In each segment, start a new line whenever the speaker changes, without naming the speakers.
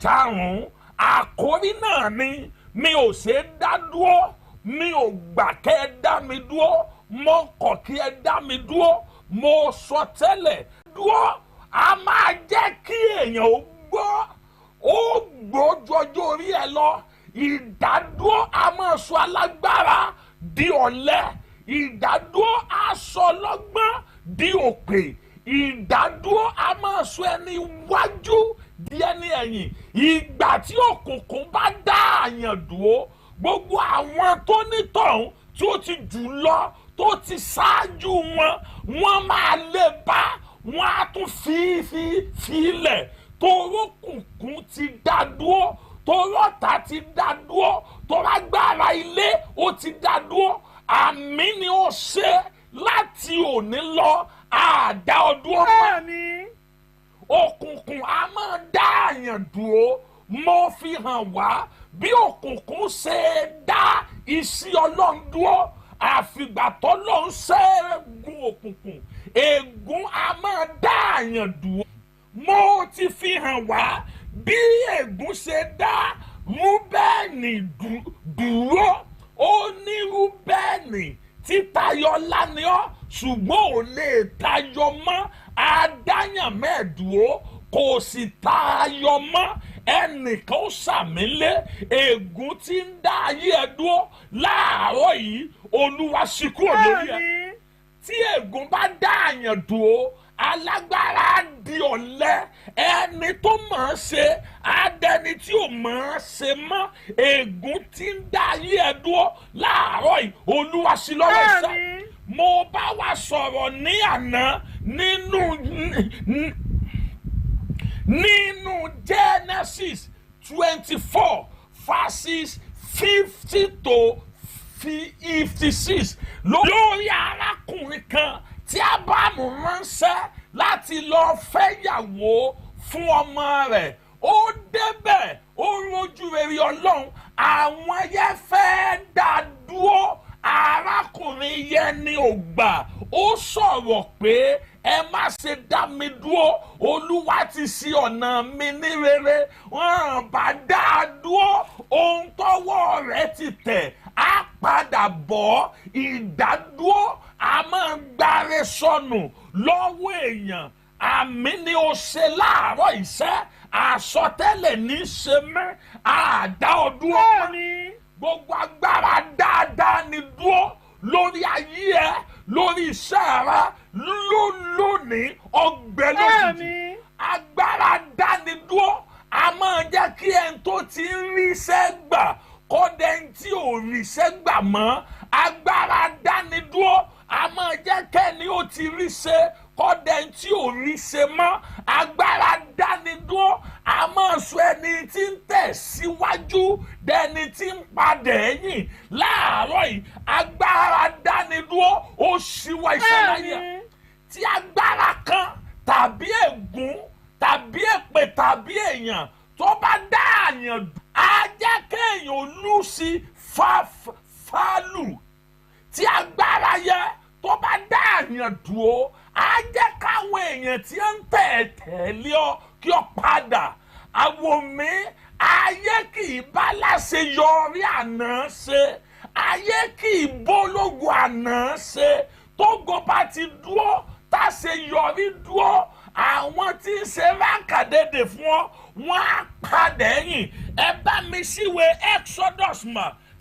karùn-ún àkórí náà ni mi ò ṣe dá dúró, mi ò gbà kẹ́ ẹ dá mi dúró, mo kọ̀ kí ẹ dá mi dúró. Mo sọ tẹ́lẹ̀ dúró a máa jẹ́ kí èèyàn ó gbọ́ jọjọ́ orí ẹ lọ. Ìdádúró a máa sọ alágbára di ọ̀lẹ. Ìdádúró a sọ ọlọ́gbọ́n di òpè. Ìdádúró a máa sọ ẹni wájú di ẹni ẹ̀yìn. Ìgbà tí òkùnkùn bá dá àyàn dúró, gbogbo àwọn tó nítọ̀hún tí ó ti jù lọ tó ti ṣáájú wọ́n máa lè bá, wọ́n á tún fi ilẹ̀. Torókùnkùn ti dá dúró, torọ́ta ti dá dúró, torágbára ilé ó ti dá dúró. Àmì ni ó ṣe láti òní lọ àdá ọdún ọmọ. Òkùnkùn a máa dá àyàn dúró. Mo fi hàn wá bí òkùnkùn ṣe dá iṣẹ́ Ọlọ́run dúró. Àfìgbà t'Ọlọ́run ṣẹ́gun òkùnkùn, ègún a máa dá àyàn dúró. Mo ti fi hàn wá bí ègún ṣe dá Rúbẹ́nì dúró. Ó ní Rúbẹ́nì títayọ lánìọ́ ṣùgbọ́n ò lè tayọ mọ́. Adáyàn mẹ́ẹ̀dúró kò sì tayọ mọ́. Ẹnìkan ó ṣàmílé ègún tí ń dá ayé ẹ dúró láàárọ̀ yìí, Olúwa ṣí kúrò lórí ẹ. Tí ègún bá dá àyàn dúró, alágbára di ọ̀lẹ. Ẹni tó mọ̀ ọ́n ṣe adẹni tí ò mọ̀ ọ́n ṣe mọ́. Ègún tí ń dá ayé ẹ dúró láàárọ̀ yìí, Olúwa ṣí lọ́wọ́ iṣẹ́. Mo bá wa sọ̀rọ̀ ní àná nínú Genesis 24 verses 50 to 56 lórí arákùnrin kan tí Ábúráhámù ránṣẹ́ láti lọ fẹ́yàwó fún ọmọ rẹ̀. Ó débẹ̀, ó rojú rere Ọlọ́run. Àwọn yẹn fẹ́ dá dúró. Arákùnrin yẹn ni ò gbà. Ó sọ̀rọ̀ pé ẹ má ṣe dá mi dúró, Olúwa ti ṣí ọ̀nà mi ní rere. Wọ́n bá dá a dúró, ohun tọ́wọ́ rẹ̀ ti tẹ̀ á padà bọ̀. Ìdádúró a máa gbáre sọnù lọ́wọ́ èèyàn. Àmì ni ó ṣe láàárọ̀ iṣẹ́, àsọtẹ́lẹ̀ ní í ṣe mẹ́. Àdá ọdún ọmọ gbogbo agbára dáadáa ni dúró lórí ayé ẹ, lórí iṣẹ́ rẹ lónìí ọgbẹ́ lójijì. Agbára dáni dúró a máa jẹ́ kí ẹni tó ti ń ríṣẹ́ gbà kọ́dẹ̀ tí ò ríṣẹ́ gbà mọ́. Agbára dáni dúró a máa jẹ́ kẹ́ni ó ti ríṣẹ́ kọ́dẹ̀ tí ò ríṣẹ́ mọ́. Agbára dáni dúró a máa sọ ẹni tí ń tẹ̀síwájú dẹni tí ń padà ẹ̀yìn. Láàárọ̀ yìí agbára dáni dúró ó ṣíwọ́ iṣẹ́ láyé. Tí agbára kan tàbí ègún tàbí èpè tàbí èèyàn tó bá dá àyàn dùn, á jẹ́ kéèyàn lù sí fálù. Tí agbára yẹ tó bá dá àyàn dùn ó, á jẹ́ káwọn èèyàn tí ń tẹ̀lé ọ kí ọ padà. Àwọn mi ayé kì í bá láṣeyọrí àná ṣe, ayé kì í bólógun àná ṣe. Tógo bá ti dúró táṣeyọrí dúró, àwọn tí ń ṣe rákàdédè fún ọ wọ́n á padà ẹ̀yìn. Ẹ bá mi síwé Exodus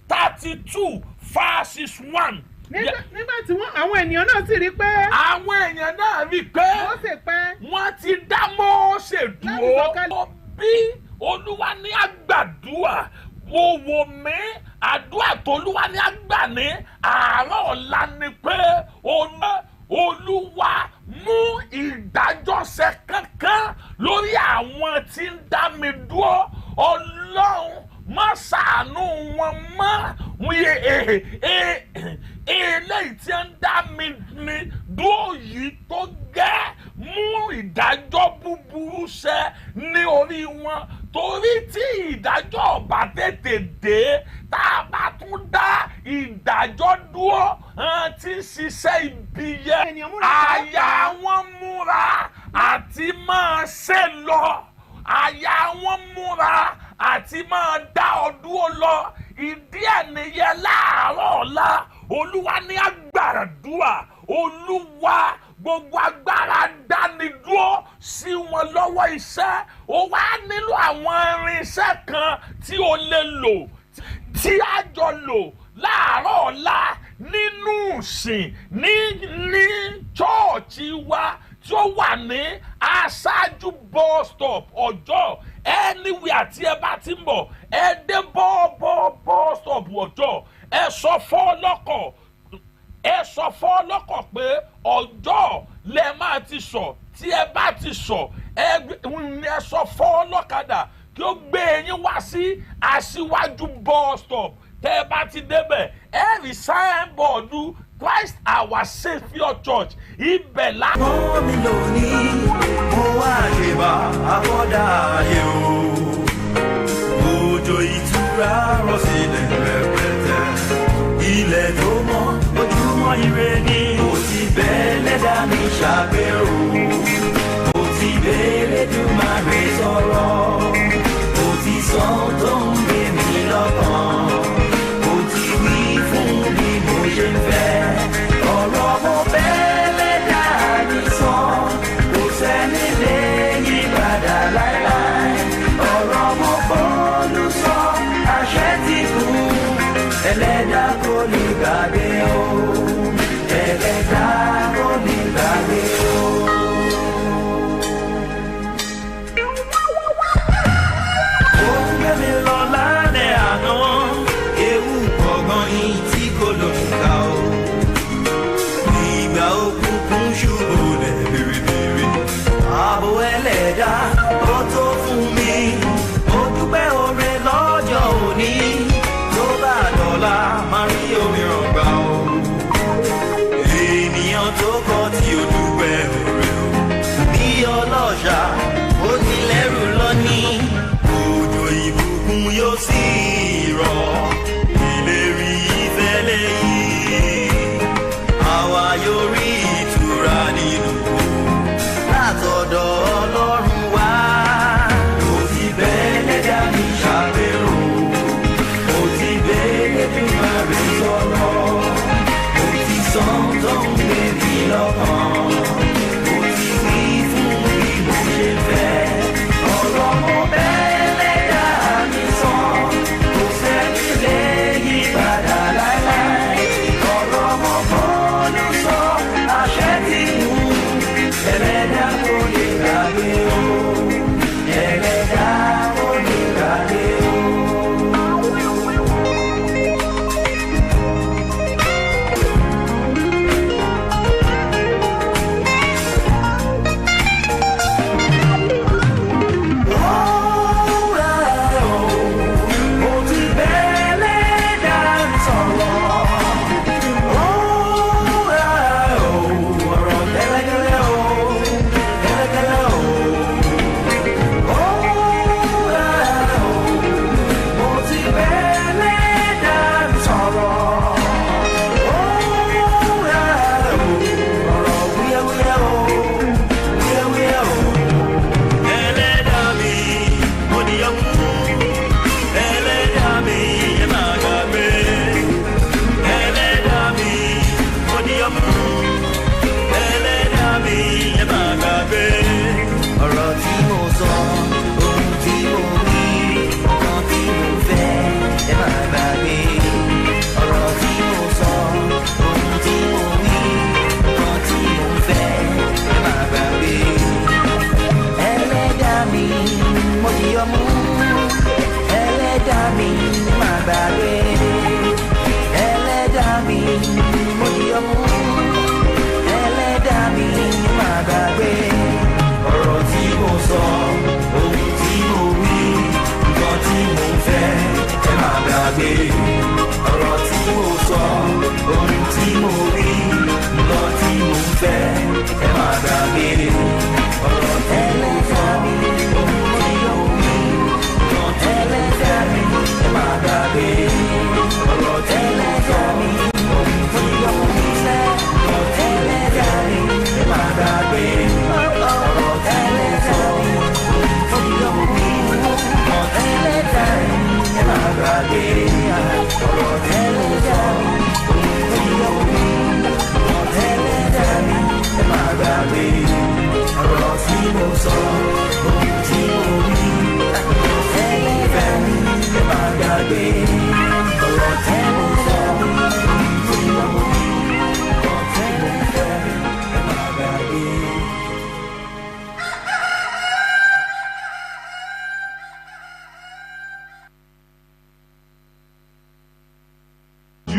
32 verses 1.
Nígbà tí àwọn ènìyàn náà sì rí pé.
Àwọn èèyàn náà rí pé.
Mósè pẹ́.
Wọ́n ti dá Mósè dúró. Bí Olúwa ní àgbàdúrà, wò mí, àdúrà t'Olúwa ní àgbà ní àárọ̀ ọ̀la ni pé Olúwa mú ìdájọ́ ṣẹ kankan lórí àwọn tí ń dá mi dúró. Ọlọ́run má ṣàánú wọn mọ́. Eléyìí tí ń dá mi dúró yìí tó gẹ́, mú ìdájọ́ búburú ṣẹ ní orí wọn. Torí tí ìdájọ́ ọba tètè dé, tá a bá tún dá ìdájọ́ dúró, tí ń ṣiṣẹ́ ibi yẹn, àyà wọn múra àti máa ṣe lọ. àyà wọn múra àti máa dá ọ dúró lọ. Ìdí ẹ̀ nìyẹn láàárọ̀ ọ̀la Olúwa ní agbàdúrà, Olúwa gbogbo agbára dánidúró sí wọn lọ́wọ́ iṣẹ́. Ó wá nílò àwọn irinṣẹ́ kan tí o lè lò, tí a jọ lò láàárọ̀ ọ̀la nínú ìsìn ní chọ́ọ̀chì wa tí ó wà ní aṣáájú bus stop Ọjọ́. Anywhere tí ẹ bá ti ń bọ̀, ẹ dé bus stop Ọjọ́, ẹ sọ fọ́lọ́kọ̀ pé Ọjọ́ lẹ máa ti sọ. Tí ẹ bá ti sọ, ẹ sọ fọ́lọ́kadà kí ó gbé yín wá sí aṣíwájú bus stop. Tẹ́ ẹ bá ti débẹ̀, ẹ rí sáyẹ́nbọ̀ọ̀dù Christ our Saviour Church. Ibẹ̀ la.
Mọ́ mi lónìí, mo wá àgbèbá àkọ́dá ayé o. Òjò ìtura rọ̀ sílẹ̀ rẹpẹtẹ. Ilẹ̀ tó mọ́, ojúmọ́ ire ni. Mo ti bẹ́ẹ̀ lẹ́dà mi ṣàgbérò. Mo ti bẹ́ẹ̀ Èdùmàrè sọ̀rọ̀. Mo ti sọ tó ń gbé mi lọ́kàn. Mo ti wí fún bí mo ṣe ń fẹ́. Ọ̀rọ̀ mo bẹ́ẹ̀ lẹ́dà mi sọ. Kò sẹ́ni lè yí padà láéláé. Ọ̀rọ̀ mo bọ́ọ̀lù sọ. Àṣẹ ti kú. Ẹlẹ́dà kò ní gbàgbé o. Ẹlẹ́dà kò ní gbàgbé o. Ó ń gbé mi lọ lálẹ́ àná. Ewu gbọ̀ngàn yìí tí kò lóǹkà o. Ìgbà òkùnkùn ṣubú lẹ̀ bèrèbèrè. Ààbò Ẹlẹ́dà ó tó fún mi. Mo dúpẹ́ oore lọ́jọ́ òní. Tó bá dọ̀la máa rí òmíràn gbà o. Ènìyàn tó kọ̀ tí ó dúpẹ́ oore o. Bí ọlọ́ṣà ó ti lẹ́rù lọ́ní. Òjò ìbùkún yóò sì rọ̀. Ìlérí ìfẹ́ lẹ́yìn. Àwa yóò rí ìtura nínú látọ̀dọ̀ Ọlọ́run wá. Mo ti bẹ́ẹ̀ lẹ́dà mi ṣàgbérò. Mo ti bẹ́ẹ̀ Èdùmàrè sọ̀rọ̀. Mo ti sọ tó ń gbé mi lọ́kàn. Mo ti wí fún bí mo ṣe fẹ́. Ọ̀rọ̀ mo bẹ́ẹ̀ lẹ́dà mi sọ. Kò sẹ́ni lè yí padà láéláé. Ọ̀rọ̀ mo bọ́ọ̀lù sọ. Àṣẹ ti kú. Ẹlẹ́dà kò lè gbàgbé o. Ẹlẹ́dà kò lè gbàgbé o. Mo ti bẹ́ẹ̀ lẹ́dà sọ̀rọ̀. Ọ̀rọ̀ gẹ́lẹ́gẹ́lẹ́ o, gẹ́lẹ́gẹ́lẹ́ o. Mo ti bẹ́ẹ̀ lẹ́dà sọ̀rọ̀. Ọ̀rọ̀ wúyẹ́wúyẹ́ o, wúyẹ́wúyẹ́ o. Ẹlẹ́dà mi, mo níyàn mú. Ẹlẹ́dà mi, ẹ máa gbàgbé. Ẹlẹ́dà mi, mo níyàn mú. Ẹlẹ́dà mi, ẹ máa gbàgbé. Ọ̀rọ̀ tí mo sọ, ohun tí mo wí, nǹkan tí mo fẹ́, ẹ máa gbàgbé. Ọ̀rọ̀ tí mo sọ, ohun tí mo wí, nǹkan tí mo fẹ́, ẹ máa gbàgbé. Ẹlẹ́dà mi, mo ti yọ mú. Ẹlẹ́dà mi, ẹ máa gbàgbé. Ẹlẹ́dà mi, mo ti yọ mú. Ẹlẹ́dà mi, ẹ máa gbàgbé. Ọ̀rọ̀ tí mo sọ, ohun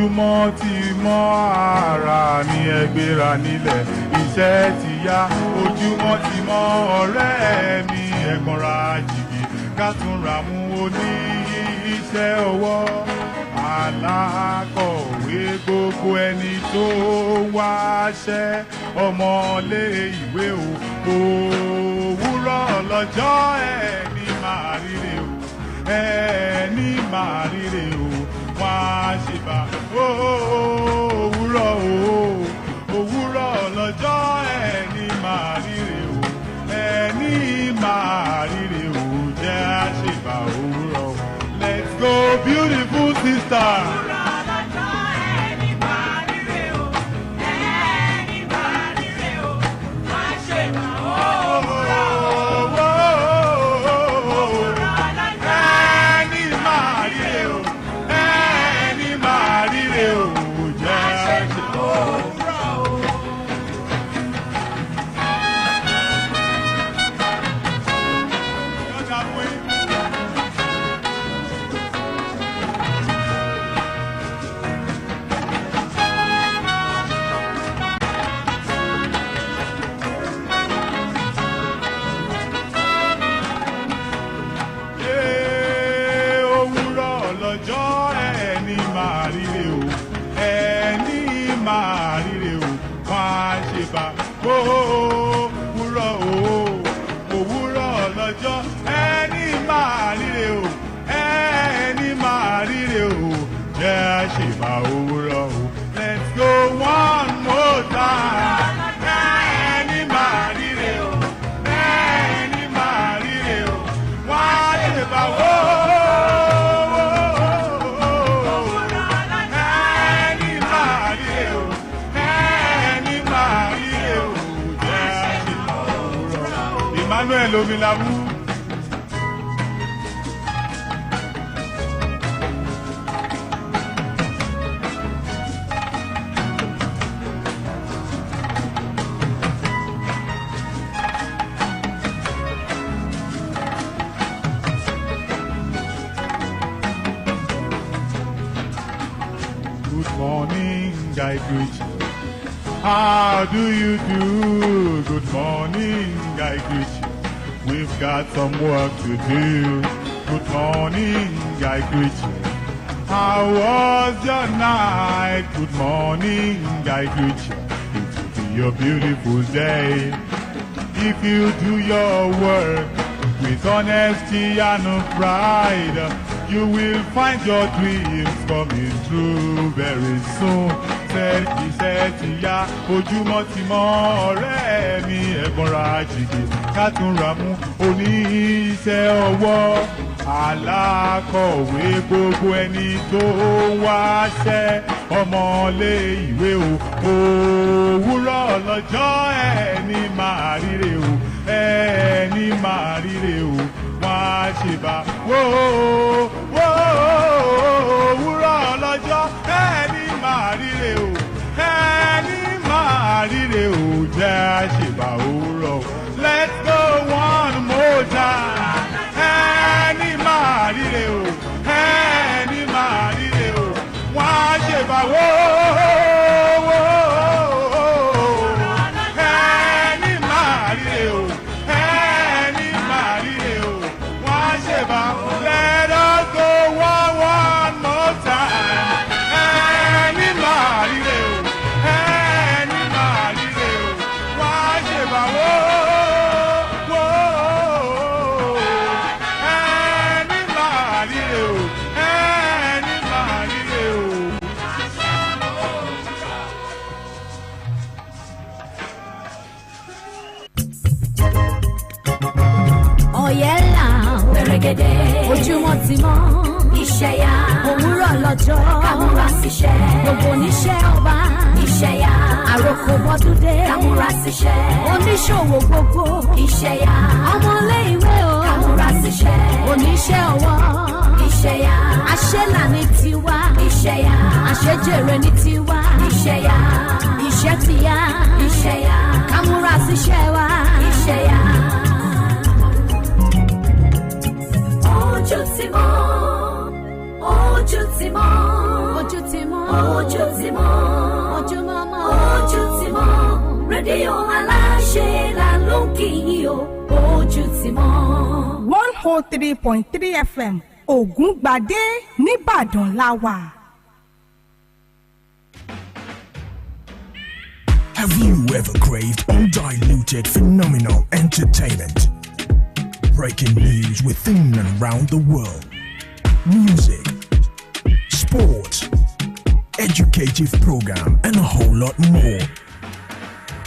ojúmọ́ ti mọ́ ara ní ẹgbẹ́ra nílẹ̀ iṣẹ́ ti yá ojúmọ́ ti mọ́ ọ̀rẹ́ mi ẹ̀gbọ́nra jìgì ká tún ra mú oní iṣẹ́ ọwọ́ alákọ̀wé gbogbo ẹni tó wáṣẹ́ ọmọlé ìwé òwúrọ̀ lọ́jọ́ ẹni máa ríre o ẹni máa ríre o wá ṣe bá òwúrọ̀ òwúrọ̀ lọ́jọ́ ẹni máa ríre o ẹni máa ríre o jẹ́ àṣebà òwúrọ̀. Let's go beautiful sister. Let's go one more time. Ẹni máa ríre o, ẹni máa ríre o, wá ṣe bá wò ó. Ẹni máa ríre o, ẹni máa ríre o, jẹ́ àṣìbá òwúrọ̀. Emmanuel Omilawu. I greet you. How do you do? Good morning, I greet you. We've got some work to do. Good morning, I greet you. How was your night? Good morning, I greet you. It will be a beautiful day if you do your work with honesty and pride. You will find your dreams coming true very soon. Iṣẹ́ ti yá ojúmọ́ ti mọ́ ọ̀rẹ́ mi ẹ̀gbọ́nra jìgì ká tún ra mú oníṣẹ́ ọwọ́ alákọ̀wé gbogbo ẹni tó wáṣẹ́ ọmọlé ìwé òwúrọ̀ lọ́jọ́ ẹni máa ríre o ẹni máa ríre o wá ṣe bá òwúrọ̀ lọ́jọ́ ẹni máa ríre o ẹni máa ríre o jẹ́ àṣebà òwúrọ̀. Let's go one more time. Ẹni máa ríre o ẹni máa ríre o wá ṣebà ẹni máa ríre o ẹni máa ríre o wá ṣebà. Let us go one more time. Ẹni máa ríre o ẹni máa ríre o wá ṣebà ẹni máa ríre o ẹni máa ríre o.
Ọ̀yẹ́là pẹ̀rẹ̀gẹ̀dẹ̀ ojúmọ́ ti mọ́ iṣẹ́ yá òwúrọ̀ lọ́jọ́ kámúra síṣẹ́ gbogbo oníṣẹ́ ọba iṣẹ́ yá àròkò bọ́dúndé kámúra síṣẹ́ oníṣòwò gbogbo iṣẹ́ yá ọmọlé ìwé o kámúra síṣẹ́ oníṣẹ́ ọwọ́ iṣẹ́ yá àṣẹ́là ní tiwa iṣẹ́ yá àṣejèrè ní tiwa iṣẹ́ yá iṣẹ́ ti yá iṣẹ́ yá kámúra síṣẹ́ wa iṣẹ́ yá. Ojú ti mọ́, ojú ti mọ́, ojú ti mọ́, ojú ti mọ́ ojú ti mọ́ rédíò aláṣẹ là ló ń kí yín o ojú ti mọ́.
103.3 FM Ògúngbadé nìbàdàn la wà.
Have you ever craved undiluted phenomenal entertainment? Breaking news within and around the world. Music, sports, educative program, and a whole lot more.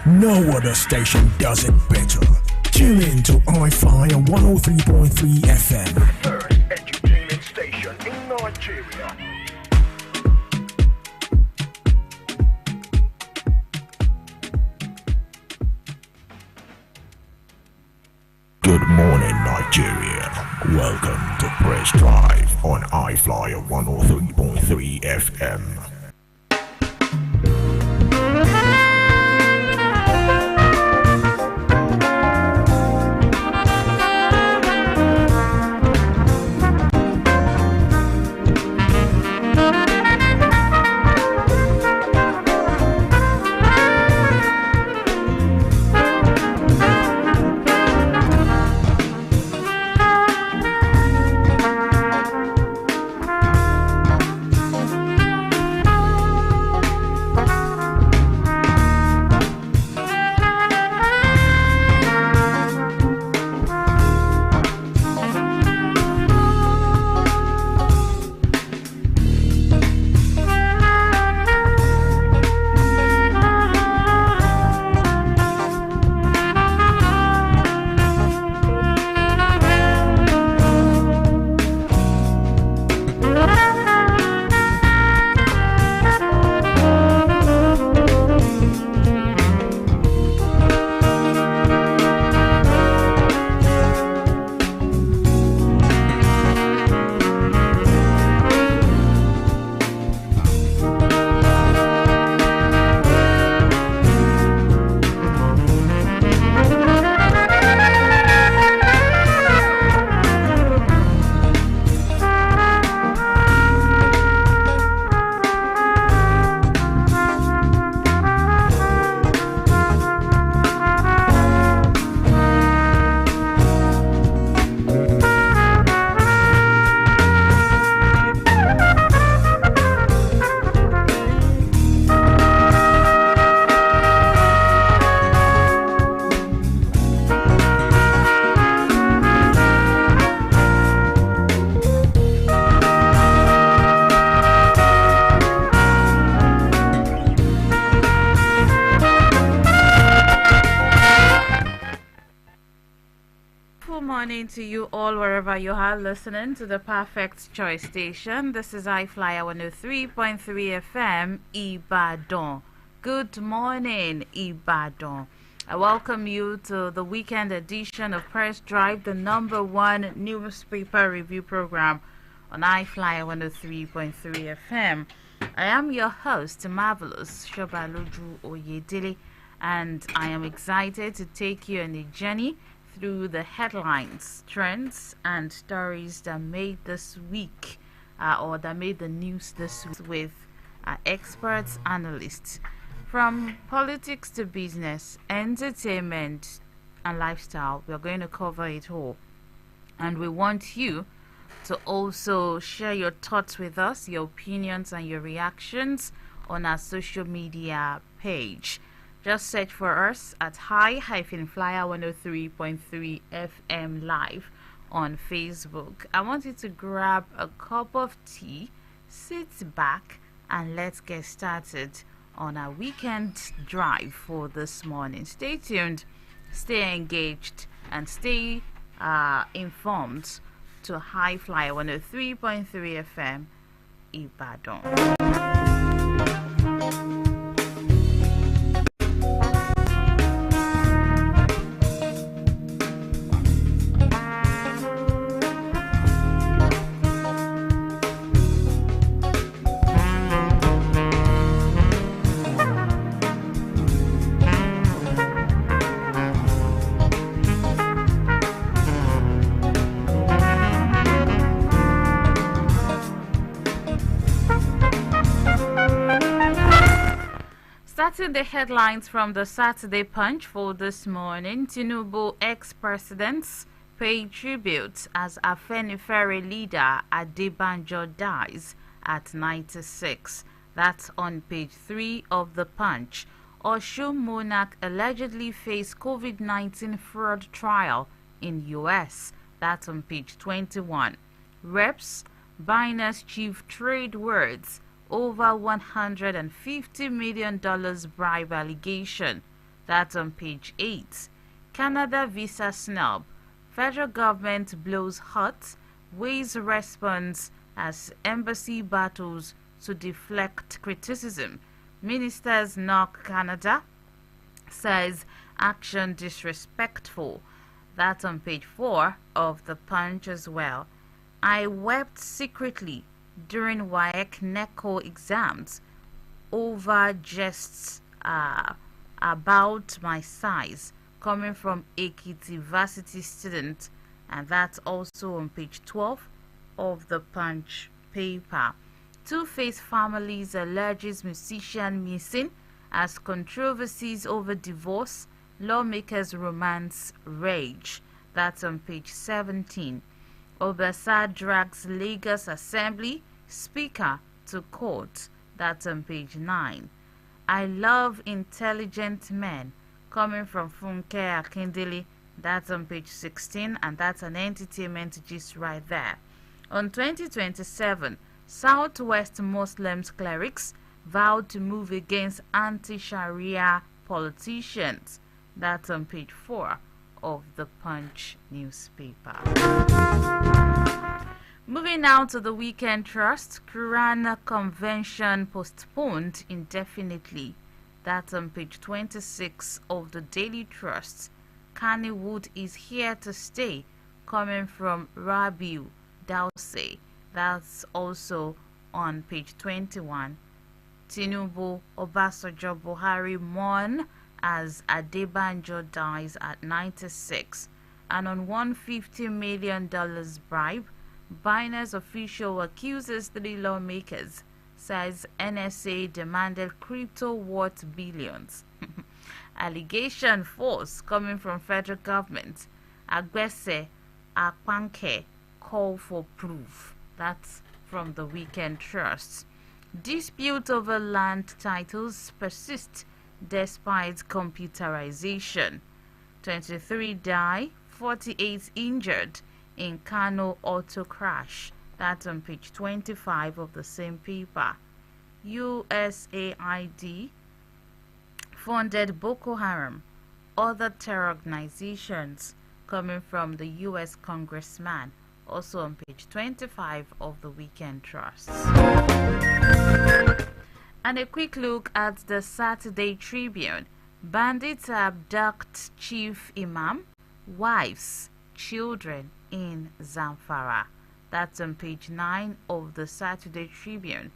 No other station does it better. Tune in to I-FLIER 103.3 FM.
The first entertainment station in Nigeria.
Good morning, Nigeria. Welcome to Press Drive on I-FLIER 103.3 FM.
To you all wherever you are listening to the Perfect Choice Station. This is I-FLIER 103.3 FM IBADAN. Good morning, IBADAN. I welcome you to the weekend edition of Press Drive, the #1 newspaper review program on I-FLIER 103.3 FM. I am your host, Marvelous Shobaloju Oyedele, and I am excited to take you on a journey through the headlines, trends, and stories that made this week or that made the news this week with experts, analysts. From politics to business, entertainment, and lifestyle, we're going to cover it all. And we want you to also share your thoughts with us, your opinions, and your reactions on our social media page. Just search for us at Hi-FLIER 103.3 FM Live on Facebook. I want you to grab a cup of tea, sit back, and let's get started on our weekend drive for this morning. Stay tuned, stay engaged, and stay informed to Hi-FLIER 103.3 FM Ibadan. Starting the headlines from the Saturday Punch for this morning, Tinubu ex-presidents pay tribute as I-FLIER leader Adebanjo dies at 96. That's on page 3 of the Punch. Osun monarch allegedly faced COVID-19 fraud trial in US. That's on page 21. Reps, Binance chief trade words, over $150 million bribe allegation. That's on page 8. Canada visa snub. Federal government blows hot, weighs response as embassy battles to deflect criticism. Ministers knock Canada, says action disrespectful. That's on page 4 of the Punch as well. I wept secretly during WAEC NECO exams over jests about my size, coming from Ekiti Varsity student, and that's also on page 12 of the Punch paper. Two-Face families alleges musician missing as controversies over divorce, lawmakers romance rage. That's on page 17. Obasa drags Lagos Assembly Speaker to court. That's on page 9. I love intelligent men, coming from Funke Akindele. That's on page 16, and that's an entertainment gist right there. On 2027, Southwest Muslims clerics vowed to move against anti-Sharia politicians. That's on page 4 of the Punch newspaper. Moving now to the Weekend Trust, Quran Convention postponed indefinitely. That's on page 26 of the Daily Trust. Kannywood is here to stay, coming from Rabiu Dowse. That's also on page 21. Tinubu, Obasanjo, Buhari mourn as Adebanjo dies at 96. And on $150 million bribe, Binance official accuses 3 lawmakers, says NSA demanded crypto worth billions. Allegation false coming from federal government. Agbese Akpanke call for proof. That's from the Weekend Trust. Dispute over land titles persist despite computerization. 23 die, 48 injured in Kano auto crash. That's on page 25 of the same paper. USAID funded Boko Haram, other terror organizations, coming from the U.S. congressman, also on page 25 of the Weekend Trust. And a quick look at the Saturday Tribune. Bandits abduct chief imam, wives, children in Zamfara. That's on page 9 of the Saturday Tribune.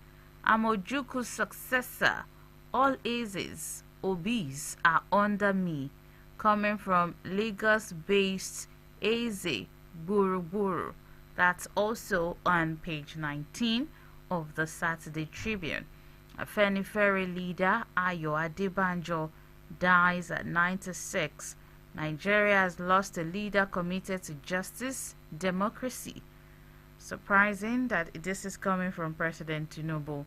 Amojuku's successor, all A's, OBs are under me, coming from Lagos-based Eze Buruburu. That's also on page 19 of the Saturday Tribune. I-FLIER leader Ayo Adebanjo dies at 96. Nigeria has lost a leader committed to justice, democracy. Surprising that this is coming from President Tinubu.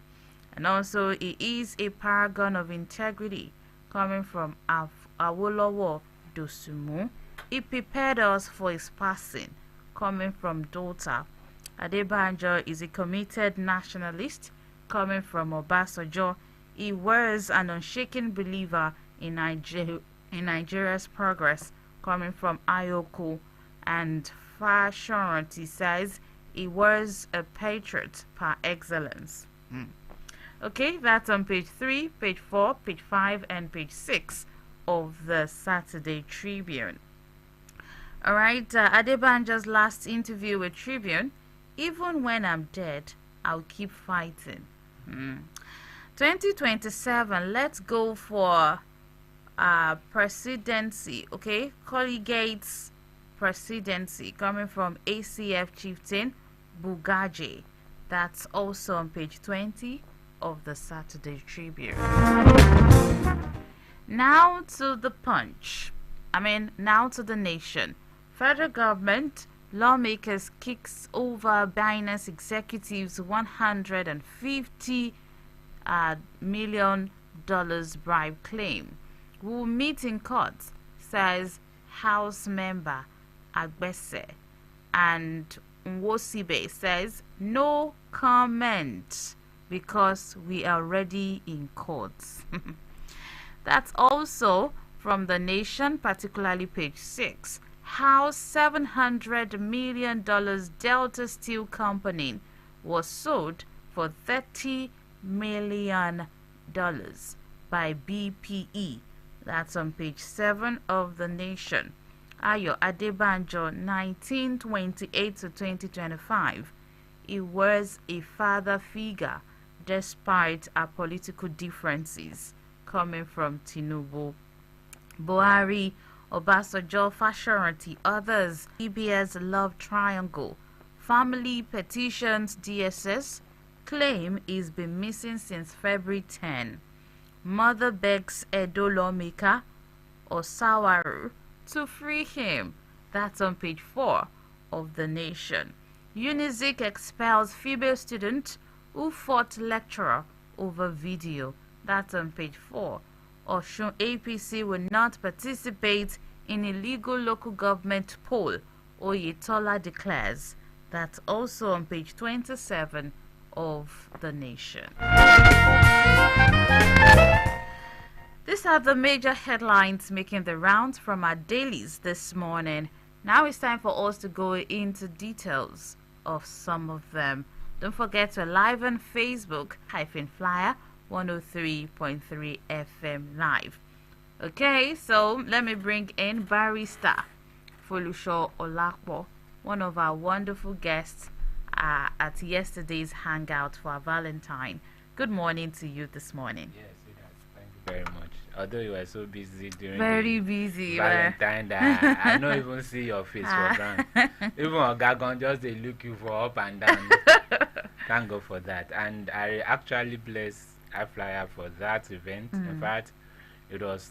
And also, he is a paragon of integrity, coming from Awolowo Dosumu. He prepared us for his passing, coming from daughter. Adebanjo is a committed nationalist, coming from Obasanjo. He was an unshaken believer in Nigeria's progress, coming from Ayoko. And Fashoranti says he was a patriot par excellence. Okay, that's on page 3, page 4, page 5, and page 6 of the Saturday Tribune. Alright, Adebanjo's last interview with Tribune. Even when I'm dead, I'll keep fighting. 2027, let's go for presidency, okay? Collegates presidency, coming from ACF chieftain Bugaje. That's also on page 20 of the Saturday Tribune. Now to the punch. Now to the nation. Federal government lawmakers kicks over Binance executives $150 million bribe claim. Will meet in court, says House member Agbese. And Nwosibe says no comment because we are already in court. That's also from the Nation, particularly page 6. How $700 million Delta Steel Company was sold for $30 million by BPE. That's on page 7 of the Nation. Ayo Adebanjo, 1928 to 2025. He was a father figure despite our political differences, coming from Tinubu. Buhari, Obasanjo, Fashoranti, others. EBS love triangle. Family petitions DSS claim he's been missing since February 10. Mother begs Edo lawmaker Osawaru to free him. That's on page 4 of the Nation. Unizik expels female student who fought lecturer over video. That's on page 4. Osun APC will not participate in illegal local government poll, Oyetola declares. That's also on page 27 of the Nation. These are the major headlines making the rounds from our dailies this morning. Now it's time for us to go into details of some of them. Don't forget to live on Facebook, _FLIER 103.3 FM live. Okay, so let me bring in Barrister Folusho Olakpo, one of our wonderful guests at yesterday's hangout for our Valentine. Good morning to you this morning.
Yes, thank you very much. Although you were so busy during
Valentine,
that I don't even see your face for ground. Even Ogagon just they look you for up and down. Thank God for that. And I actually bless I-FLIER for that event. In fact, it was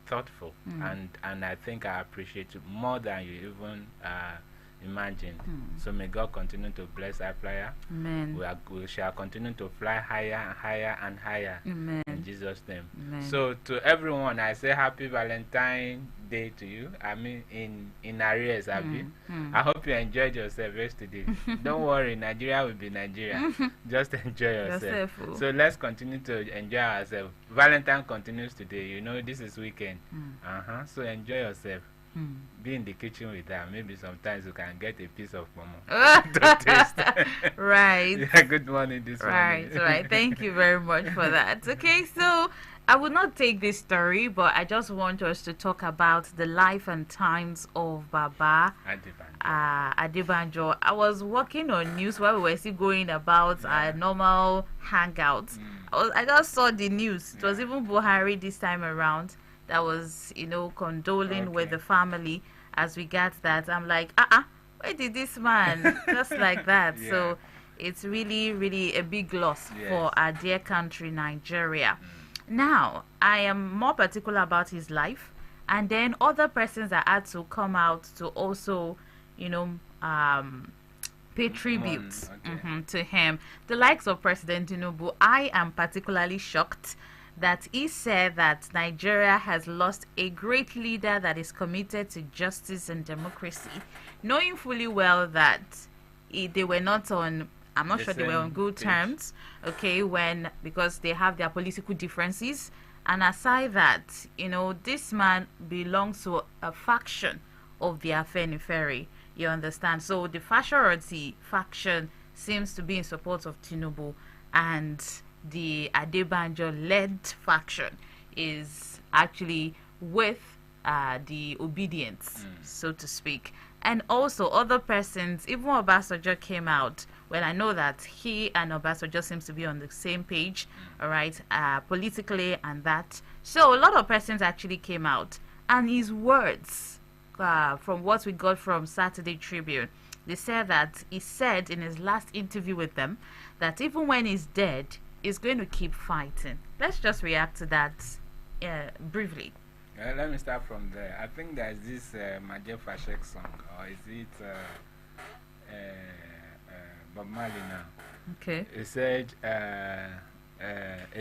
thoughtful, and I think I appreciate it more than you even imagined. So may God continue to bless I-FLIER.
Amen.
We shall continue to fly higher and higher and higher.
Amen.
In Jesus' name.
Amen.
So to everyone, I say happy Valentine Day to you. In arrears, Abby. I hope you enjoyed yourself yesterday. Don't worry, Nigeria will be Nigeria. Just enjoy yourself. So let's continue to enjoy ourselves. Valentine continues today. You know, this is weekend. So enjoy yourself. Be in the kitchen with her. Maybe sometimes you can get a piece of momo to taste.
Right.
Yeah, good morning this morning.
Right. Thank you very much for that. Okay, so I will not take this story, but I just want us to talk about the life and times of Baba Adebanjo. I was working on news while we were still going about our normal hangouts. I just saw the news. It was even Buhari this time around that was, condoling with the family as we got that. I'm like, where did this man? Just like that. Yeah. So it's really, really a big loss for our dear country, Nigeria. Now, I am more particular about his life, and then other persons that had to come out to also, pay tribute to him. The likes of President Tinubu, I am particularly shocked that he said that Nigeria has lost a great leader that is committed to justice and democracy, knowing fully well that they were not on, I'm not sure they were on good terms, because they have their political differences. And aside that, this man belongs to a faction of the Afenifere, you understand? So the Fashoranti faction seems to be in support of Tinubu, and the Adebanjo-led faction is actually with the obedience, so to speak. And also other persons, even Obasanjo came out. Well, I know that he and Obasanjo seems to be on the same page, all right, politically and that. So a lot of persons actually came out. And his words, from what we got from Saturday Tribune, they said that he said in his last interview with them that even when he's dead, is going to keep fighting. Let's just react to that briefly.
Let me start from there. I think there's this Maje Fashek song, or is it Bob Marley now?
Okay.
It said, a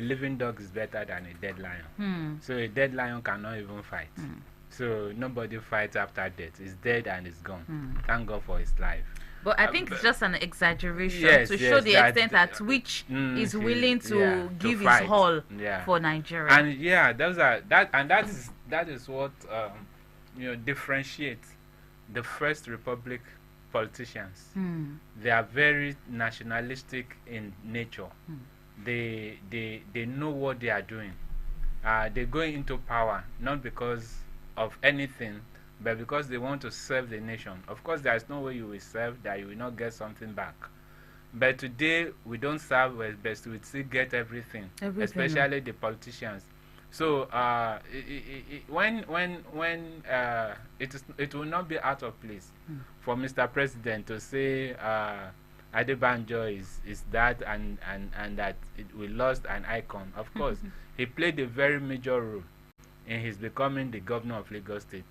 living dog is better than a dead lion. So a dead lion cannot even fight. So nobody fights after death. It's dead and it's gone. Thank God for his life.
But I think it's just an exaggeration to show the extent at which he's willing to give his all for Nigeria.
And that is what differentiates the First Republic politicians. They are very nationalistic in nature. They know what they are doing. They go into power not because of anything, but because they want to serve the nation. Of course, there is no way you will serve that you will not get something back. But today, we don't serve well, but we still get everything. Especially the politicians. So it will not be out of place for Mr. President to say Adebanjo is that and that we lost an icon. Of course, he played a very major role in his becoming the governor of Lagos State.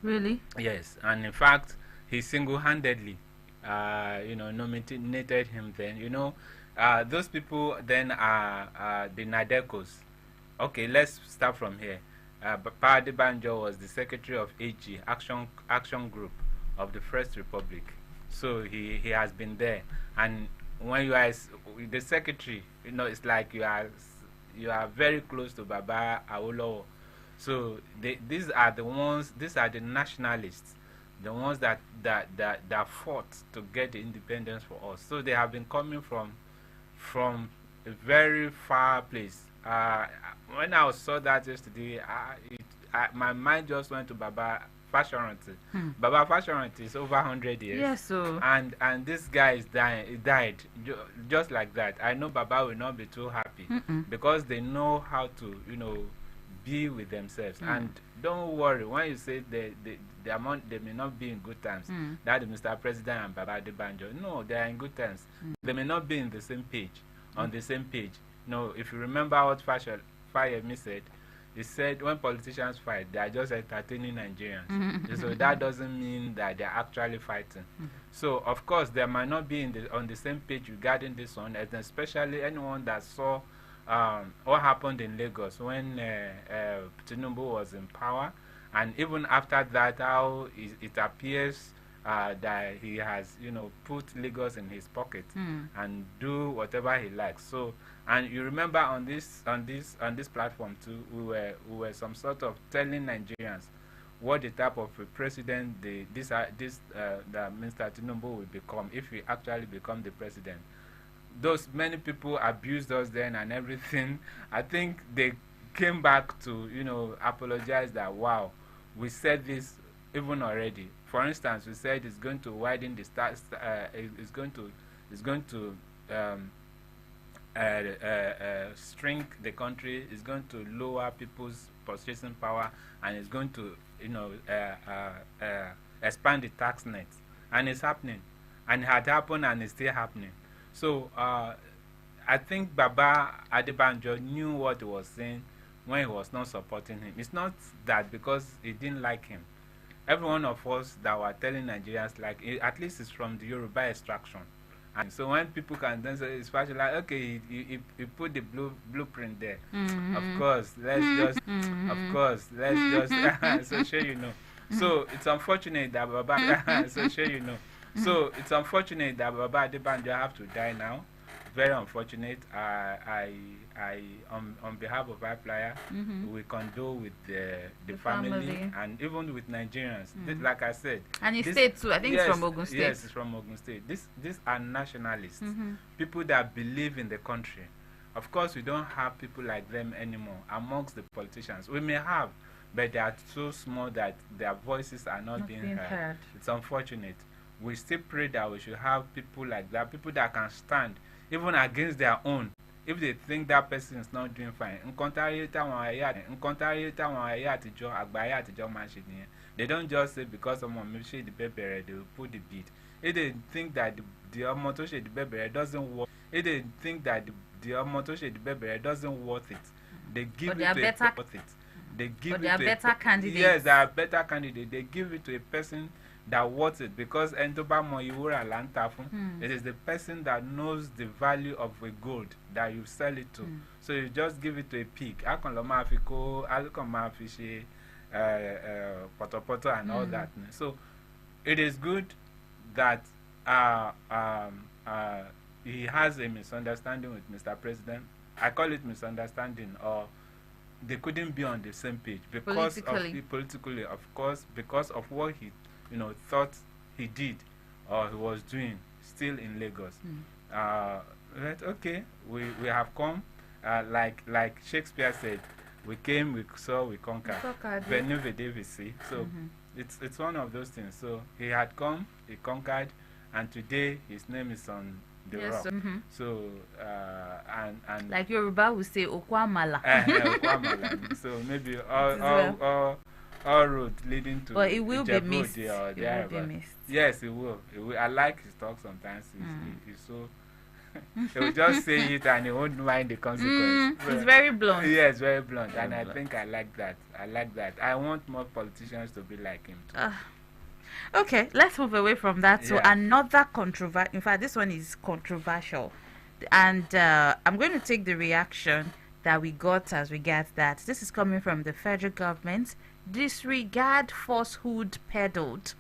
Really?
Yes, and in fact, he single-handedly, nominated him. Then, those people then are the Nadekos. Okay, let's start from here. Papa Adebanjo was the secretary of AG, Action Group of the First Republic. So he has been there, and when you are the secretary, it's like you are very close to Baba Awolowo. So these are the nationalists, the ones that fought to get the independence for us. So they have been coming from a very far place. When I saw that yesterday, my mind just went to Baba Fashoranti. Baba Fashoranti is over 100 years.
Yes, so.
And this guy is dying. He died just like that. I know Baba will not be too happy because they know how to, be with themselves. And don't worry, when you say they may not be in good terms, that is Mr. President and Baba Adebanjo. No, they are in good terms. They may not be in the same page, on the same page. If you remember what Fayemi said, he said when politicians fight, they are just entertaining Nigerians. So that doesn't mean that they are actually fighting. So of course they might not be on the same page regarding this one, and especially anyone that saw what happened in Lagos when Tinubu was in power, and even after that, how it appears that he has, put Lagos in his pocket and do whatever he likes. So, and you remember on this platform too, we were some sort of telling Nigerians what the type of a president that Mr. Tinubu will become if he actually become the president. Those many people abused us then and everything. I think they came back to apologize that wow, we said this even already. For instance, we said it's going to widen the it's going to shrink the country. It's going to lower people's purchasing power, and it's going to expand the tax net. And it's happening, and it had happened, and it's still happening. So I think Baba Adebanjo knew what he was saying when he was not supporting him. It's not that because he didn't like him. Every one of us that were telling Nigerians, at least it's from the Yoruba extraction. And so when people can then say, it's partially like, okay, he put the blueprint there. Of course, let's just, so sure you know. So it's unfortunate that Baba, so sure you know. So it's unfortunate that Baba Adebanjo have to die now. Very unfortunate. On behalf of I-FLIER, we condole with the family and even with Nigerians. Like I said,
and he stayed too. I think it's from Ogun State.
Yes, it's from Ogun State. These are nationalists, people that believe in the country. Of course, we don't have people like them anymore amongst the politicians. We may have, but they are so small that their voices are not being heard. It's unfortunate. We still pray that we should have people like that, people that can stand even against their own if they think that person is not doing fine. They don't just say because someone may shade the baby, they will put the beat. If they think that the Omoto shade the baby doesn't work, if they think that the Omoto shade the baby doesn't worth it, they give it to worth it. they give
But
it
there are
to
better candidates.
Yes, there are better candidates. They give it to a person that wants it, because Entoba Moyura Lantafun, it is the person that knows the value of a gold that you sell it to. So you just give it to a pig. I can Lomafiko, I can Mafishi, Poto and all that. So it is good that he has a misunderstanding with Mr. President. I call it misunderstanding, or they couldn't be on the same page because politically, of course, because of what he thought he did or he was doing still in Lagos. Right, okay, we have come, like Shakespeare said, we came, we saw, we conquered. Veni vidi vici. So it's one of those things. So he had come, he conquered, and today his name is on the rock. So and
like Yoruba would say Okwamala.
Okwamala. So maybe all road leading to,
but it will be missed.
It will be missed. Yes, it will. I like his talk sometimes. He's so he will just say it and he won't mind the consequence.
It's very blunt.
Yes, very blunt. And I think I like that. I want more politicians to be like him too.
Okay, let's move away from that to another controversial. In fact, this one is controversial. And I'm going to take the reaction that we got as regards that. This is coming from the federal government. Disregard falsehood peddled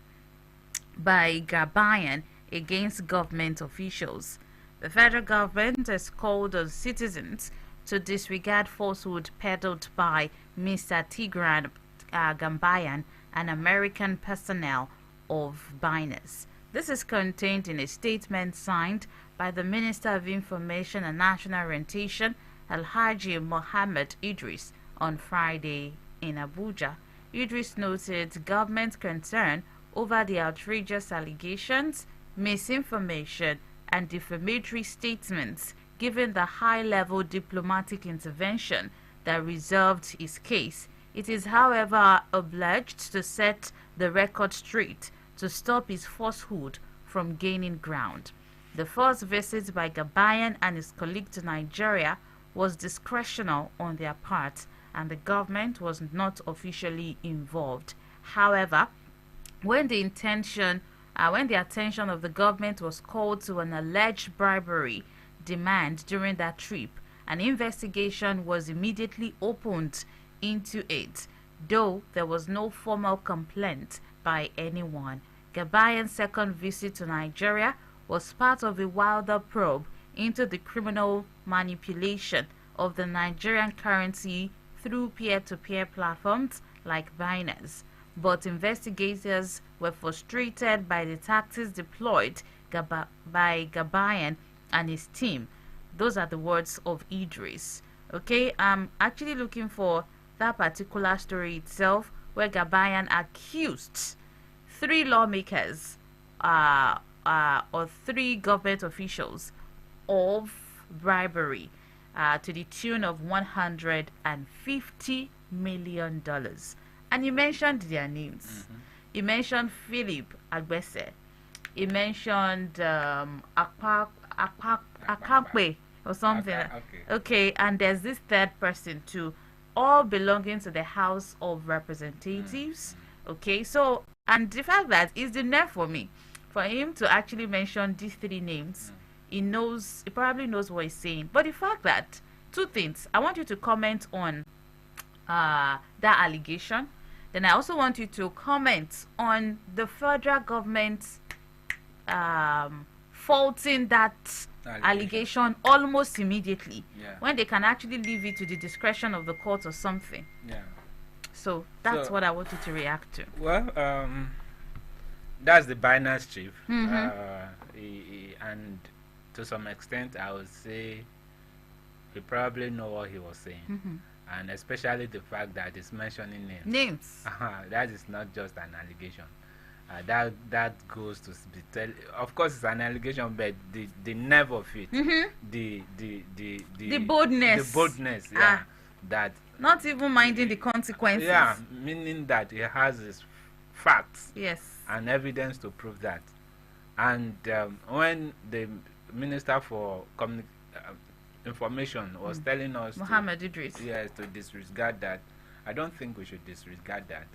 by Gabayan against government officials. The federal government has called on citizens to disregard falsehood peddled by Mr. Tigran Gambayan and American personnel of Binance. This is contained in a statement signed by the Minister of Information and National Orientation, Alhaji Mohammed Idris, on Friday in Abuja. Idris noted government concern over the outrageous allegations, misinformation, and defamatory statements given the high-level diplomatic intervention that resolved his case. It is, however, obliged to set the record straight to stop his falsehood from gaining ground. The first visit by Gabayan and his colleague to Nigeria was discretional on their part, and the government was not officially involved. However, when the attention of the government was called to an alleged bribery demand during that trip, an investigation was immediately opened into it, though there was no formal complaint by anyone. Gabayan's second visit to Nigeria was part of a wilder probe into the criminal manipulation of the Nigerian currency through peer-to-peer platforms like Binance. But investigators were frustrated by the tactics deployed by Gabayan and his team. Those are the words of Idris. Okay, I'm actually looking for that particular story itself, where Gabayan accused 3 lawmakers or 3 government officials of bribery to the tune of $150 million. And he mentioned their names. He mentioned Philip Agbese. He mentioned Akakwe or something. Okay, and there's this third person too, all belonging to the House of Representatives. Okay, so, and the fact that is the nerve for me, for him to actually mention these 3 names. He probably knows what he's saying. But the fact that, 2 things, I want you to comment on that allegation. Then I also want you to comment on the federal government faulting that allegation almost immediately, when they can actually leave it to the discretion of the court or something. So that's what I want you to react to.
Well, that's the Binance chief, and to some extent, I would say he probably know what he was saying, and especially the fact that he's mentioning names. That is not just an allegation. That goes to be of course it's an allegation, but the nerve of it, the boldness, that
not even minding the consequences.
Meaning that he has his facts, and evidence to prove that. And when the Minister for Information was telling us
Mohammed Idris,
to disregard that, I don't think we should disregard that.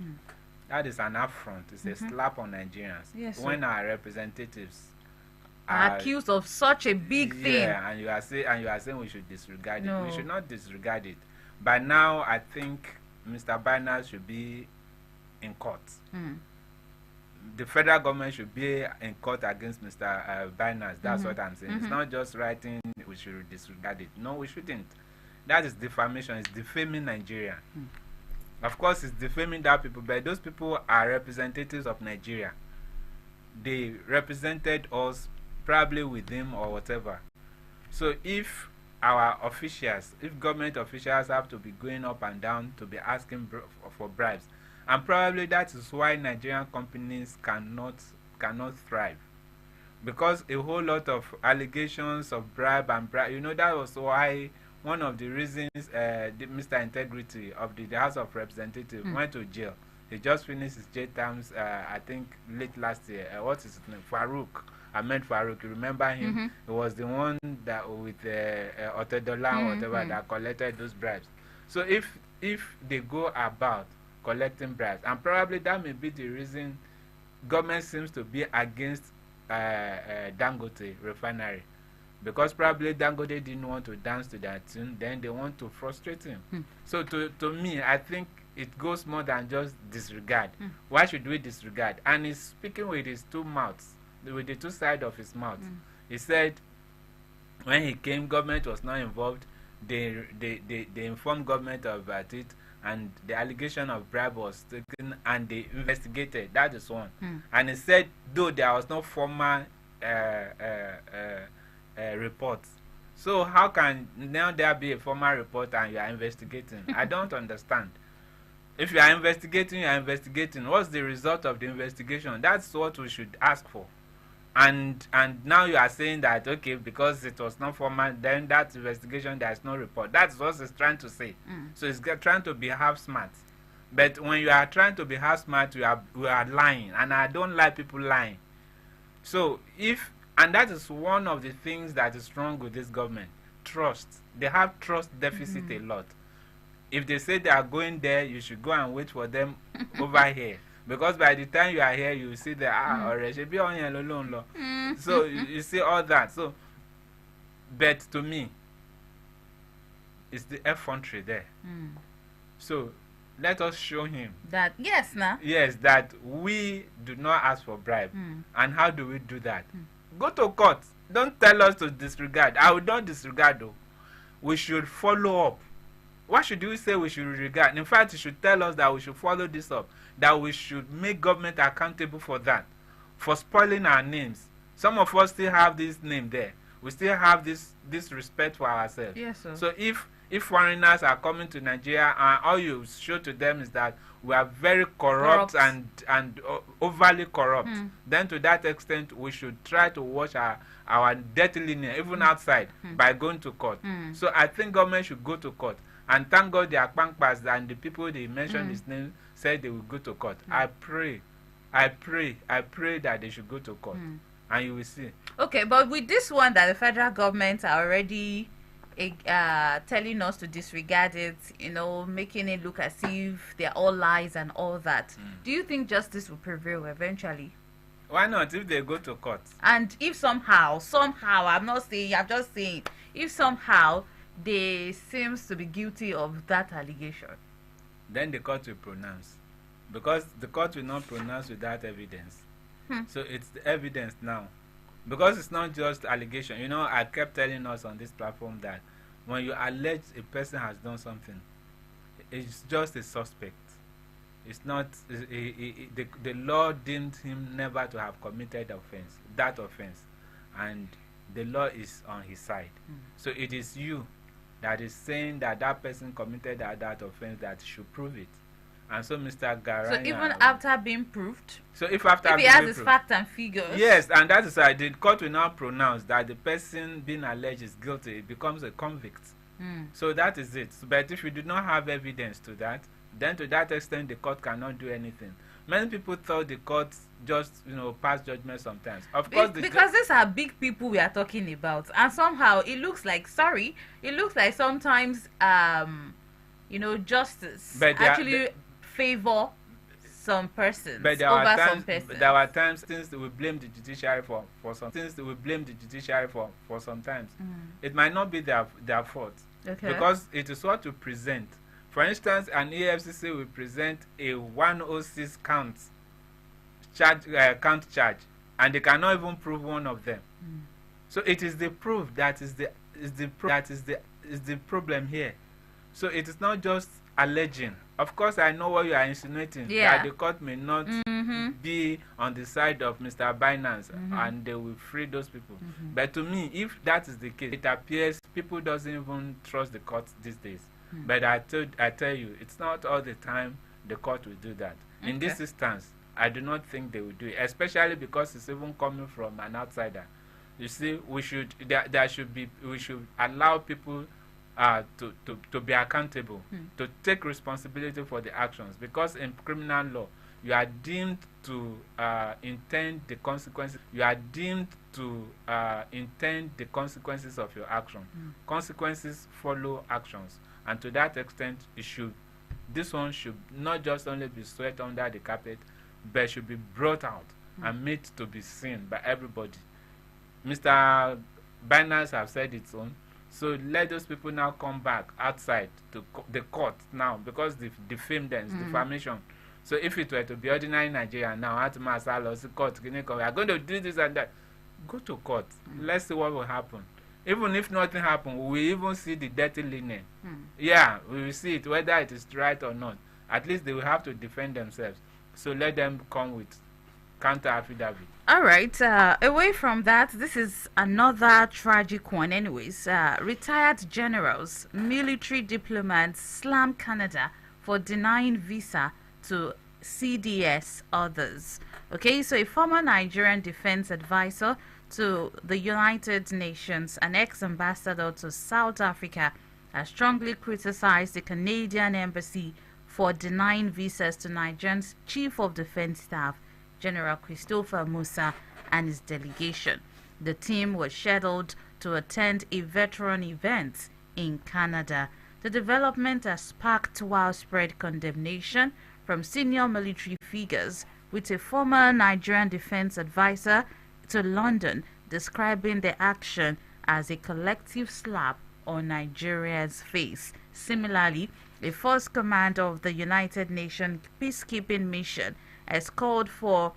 That is an affront. It's a slap on Nigerians.
Yes,
when our representatives
are accused of such a big thing.
Yeah, and you are saying we should disregard
No.
it. We should not disregard it. By now, I think Mr. Barnard should be in court. The federal government should be in court against Mr. Barnard. That's what I'm saying. It's not just writing we should disregard it. No, we shouldn't. That is defamation. It's defaming Nigeria. Of course, it's defaming that people, but those people are representatives of Nigeria. They represented us probably with him or whatever. So if our officials, if government officials have to be going up and down to be asking for bribes, and probably that is why Nigerian companies cannot thrive, because a whole lot of allegations of bribe. You know, that was why one of the reasons Mr. Integrity of the House of Representatives went to jail. He just finished his jail terms, I think, late last year. What is his name? Ahmed Farouk. You remember him? He was the one that with Otedola whatever that collected those bribes. So if they go about collecting bribes, and probably that may be the reason government seems to be against Dangote refinery, because probably Dangote didn't want to dance to that tune, then they want to frustrate him. So to me, I think it goes more than just disregard. Why should we disregard? And he's speaking with his two mouths, with the two sides of his mouth. He said when he came, government was not involved. They informed government about it, and the allegation of bribe was taken and they investigated. That is one. And he said though there was no formal report. So how can now there be a formal report and you are investigating? I don't understand. If you are investigating, you are investigating. What's the result of the investigation? That's what we should ask for. And now you are saying that, okay, because it was not formal, then that investigation, there is no report. That's what he's trying to say. So he's trying to be half smart. But when you are trying to be half smart, we are lying. And I don't like people lying. So and that is one of the things that is wrong with this government. Trust. They have trust deficit a lot. If they say they are going there, you should go and wait for them over here. Because by the time you are here, you see that so you see all that. So, but to me, it's the effrontery there. So let us show him
that yes,
that we do not ask for bribe. And how do we do that? Go to court. Don't tell us to disregard. I will not disregard though. We should follow up. Why should we say we should regard? In fact, you should tell us that we should follow this up, that we should make government accountable for that, for spoiling our names. Some of us still have this name there. We still have this respect for ourselves.
Yes, sir.
So if foreigners are coming to Nigeria and all you show to them is that we are very corrupt. and overly corrupt, then to that extent we should try to watch our dirty lineage even outside by going to court. So I think government should go to court. And thank God the Akpankpas and the people they mentioned his name said they will go to court. I pray that they should go to court. And you will see.
Okay, but with this one that the federal government are already telling us to disregard it, you know, making it look as if they're all lies and all that, do you think justice will prevail eventually?
Why not if they go to court?
And if somehow, I'm just saying, if somehow they seems to be guilty of that allegation,
then the court will pronounce, because the court will not pronounce without evidence. So it's the evidence now, because it's not just allegation. You know, I kept telling us on this platform that when you allege a person has done something, it's just a suspect. It's not the law deemed him never to have committed that offense, and the law is on his side. So it is you that is saying that person committed that offense that should prove it. And so Mr. Garanya,
so even after being proved,
so if
he has his facts and figures,
yes, and that is why the court will now pronounce that the person being alleged is guilty, it becomes a convict. So that is it. But if you do not have evidence to that, then to that extent the court cannot do anything. Many people thought the court just, pass judgment sometimes. Of course,
because these are big people we are talking about, and somehow it looks like sometimes justice
But
actually favor some persons
but
over some persons.
there are times things that we blame the judiciary for some things that we blame the judiciary for sometimes. It might not be their fault.
Okay.
Because it is what to present. For instance, an EFCC will present a 106 count charge, and they cannot even prove one of them. So it is the proof that is the problem here. So it is not just alleging. Of course, I know what you are insinuating, that the court may not be on the side of Mr. Binance and they will free those people. But to me, if that is the case, it appears people doesn't even trust the court these days. But I tell you, it's not all the time the court will do that. In this instance, I do not think they will do it, especially because it's even coming from an outsider. You see, we should allow people to be accountable, to take responsibility for the actions, because in criminal law you are deemed to intend the consequences. You are deemed to intend the consequences of your action. Consequences follow actions, and to that extent, this one should not just only be swept under the carpet, but should be brought out and made to be seen by everybody. Mr. Binance have said its own. So let those people now come back outside to the court now, because they've defamed them, defamation. So if it were to be ordinary Nigeria now, court, we are going to do this and that. Go to court. Let's see what will happen. Even if nothing happens, we will even see the dirty linen. Yeah, we will see it, whether it is right or not. At least they will have to defend themselves. So let them come with counter affidavit.
All right. Away from that, this is another tragic one. Anyways, retired generals, military diplomats slam Canada for denying visa to CDS others. Okay, so a former Nigerian defense advisor to the United Nations, an ex-ambassador to South Africa, has strongly criticized the Canadian embassy for denying visas to Nigeria's Chief of Defense Staff, General Christopher Musa, and his delegation. The team was scheduled to attend a veteran event in Canada. The development has sparked widespread condemnation from senior military figures, with a former Nigerian defense advisor to London describing the action as a collective slap on Nigeria's face. Similarly, a force commander of the United Nations peacekeeping mission has called for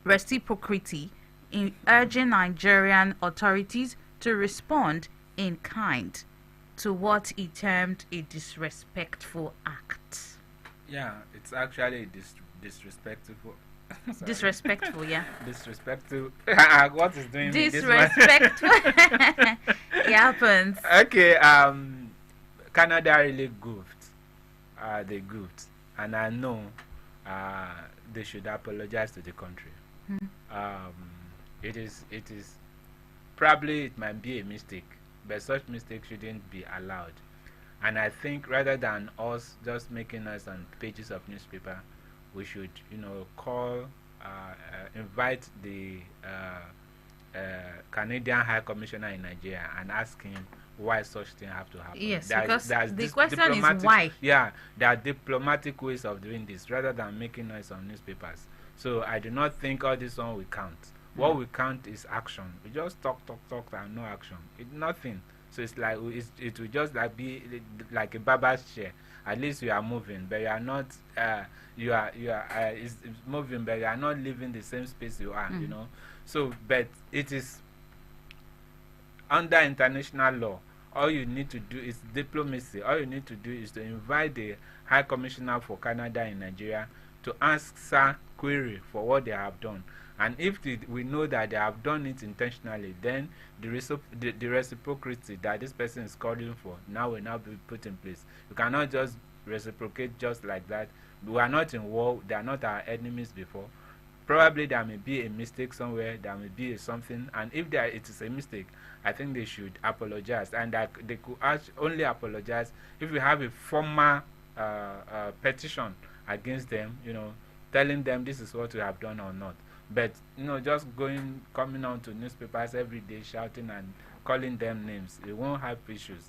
reciprocity, in urging Nigerian authorities to respond in kind to what he termed a disrespectful act.
Yeah, it's actually disrespectful.
Disrespectful, yeah.
Disrespectful. What is doing
disrespectful? It happens.
Okay. Canada really goofed. They goofed, and I know they should apologize to the country. It is probably, it might be a mistake, but such mistakes shouldn't be allowed. And I think rather than us just making us on pages of newspaper, we should, invite the Canadian High Commissioner in Nigeria and ask him why such things have to happen.
Yes, because the question is why.
Yeah, there are diplomatic ways of doing this rather than making noise on newspapers. So I do not think all this one will count. What we count is action. We just talk and no action. It's nothing. So it's like it will just be like a barber's chair. At least you are moving, but you are not. It's moving, but you are not leaving the same space you are. So, but it is under international law. All you need to do is diplomacy. All you need to do is to invite the High Commissioner for Canada in Nigeria to answer query for what they have done. And if we know that they have done it intentionally, then the reciprocity that this person is calling for will now be put in place. You cannot just reciprocate just like that. We are not in war. They are not our enemies before. Probably there may be a mistake somewhere. There may be something. And if it is a mistake, I think they should apologize. And they could only apologize if we have a formal petition against them, telling them this is what we have done or not. But just coming on to newspapers every day shouting and calling them names, it won't have issues.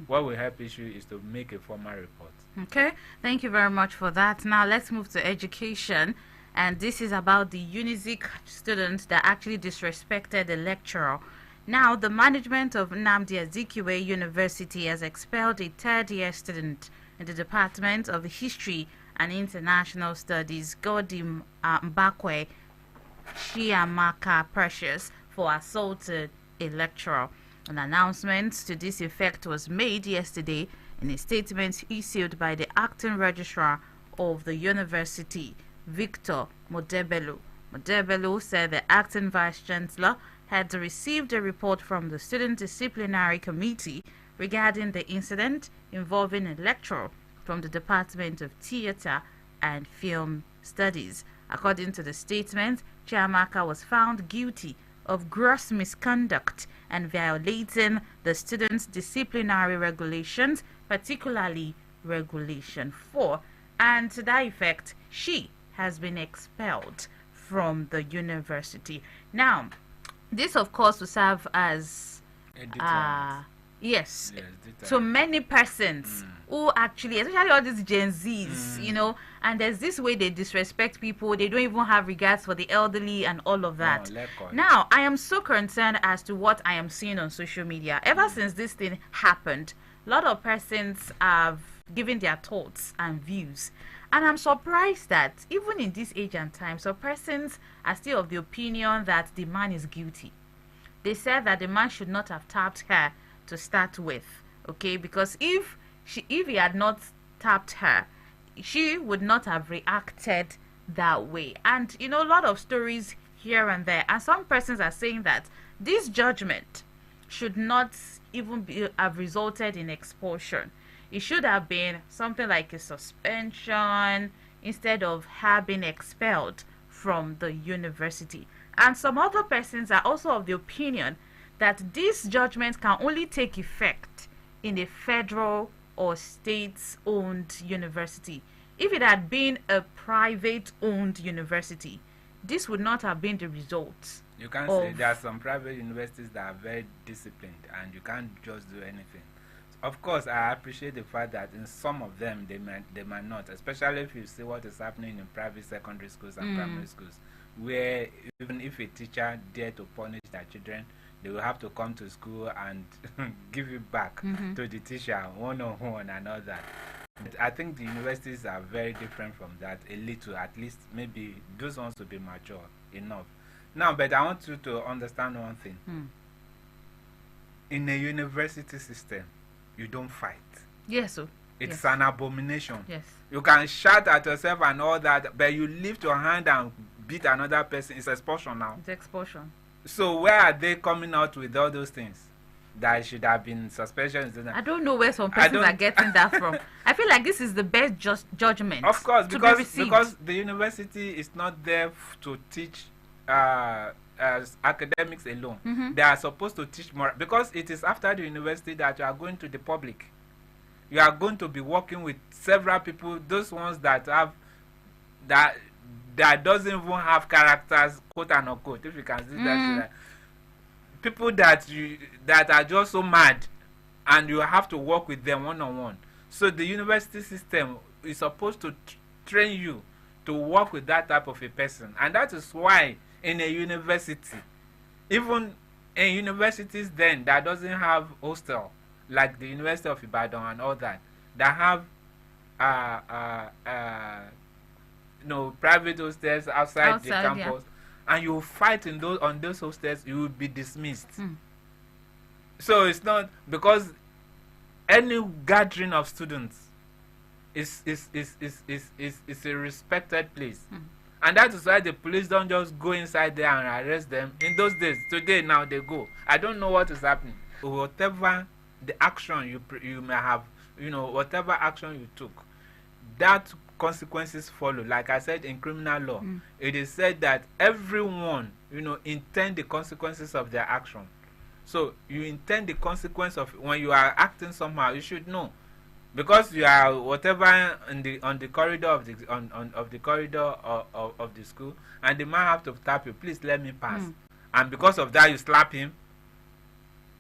what will help issue is to make a formal report.
Okay, thank you very much for that. Now let's move to education. And this is about the Unizik student that actually disrespected the lecturer. Now, the management of Nnamdi Azikiwe University has expelled a third-year student in the Department of History and International Studies, Godim Mbakwe Chiamaka Precious, for assaulting a lecturer. An announcement to this effect was made yesterday in a statement issued by the acting registrar of the university, Victor Modebelu. Modebelu said the acting vice-chancellor had received a report from the Student Disciplinary Committee regarding the incident involving a lecturer from the Department of Theatre and Film Studies. According to the statement, Chiamaka was found guilty of gross misconduct and violating the students' disciplinary regulations, particularly Regulation 4, and to that effect, she has been expelled from the university. Now, this, of course, will serve as yes, to many persons who actually, especially all these Gen Zs, you know, and there's this way they disrespect people. They don't even have regards for the elderly and all of that. Now, I am so concerned as to what I am seeing on social media. Ever since this thing happened, a lot of persons have given their thoughts and views. And I'm surprised that even in this age and time, some persons are still of the opinion that the man is guilty. They said that the man should not have tapped her to start with, okay? Because if he had not tapped her, she would not have reacted that way. And you know, a lot of stories here and there, and some persons are saying that this judgment should not even have resulted in expulsion. It should have been something like a suspension instead of her being expelled from the university. And some other persons are also of the opinion that this judgment can only take effect in a federal or state-owned university. If it had been a private-owned university, this would not have been the result.
You can't say there are some private universities that are very disciplined and you can't just do anything. Of course, I appreciate the fact that in some of them they might not, especially if you see what is happening in private secondary schools and primary schools, where even if a teacher dare to punish their children, they will have to come to school and give it back to the teacher one-on-one and all that. But I think the universities are very different from that a little, at least maybe those ones to be mature enough. Now, but I want you to understand one thing. In a university system, you don't fight.
Yes, sir.
It's an abomination.
Yes.
You can shout at yourself and all that, but you lift your hand and beat another person. It's expulsion now.
It's expulsion.
So where are they coming out with all those things? That should have been suspension.
I don't know where some persons are getting that from. I feel like this is the best judgment.
Of course, because the university is not there to teach as academics alone. They are supposed to teach more, because it is after the university that you are going to the public. You are going to be working with several people, those ones that have that doesn't even have characters, quote and unquote, if you can see that. People that are just so mad, and you have to work with them one-on-one. So the university system is supposed to train you to work with that type of a person, and that is why in a university, even in universities then that doesn't have hostel, like the University of Ibadan and all that have private hostels outside the campus, and you fight in on those hostels, you will be dismissed. So it's not, because any gathering of students is a respected place. And that is why the police don't just go inside there and arrest them. In those days, today now they go. I don't know what is happening. Whatever the action you may have, whatever action you took, that consequences follow. Like I said, in criminal law, it is said that everyone, intend the consequences of their action. So you intend the consequence of when you are acting somehow, you should know. Because you are whatever on the corridor of the corridor of the school, and the man have to tap you, please let me pass, and because of that you slap him.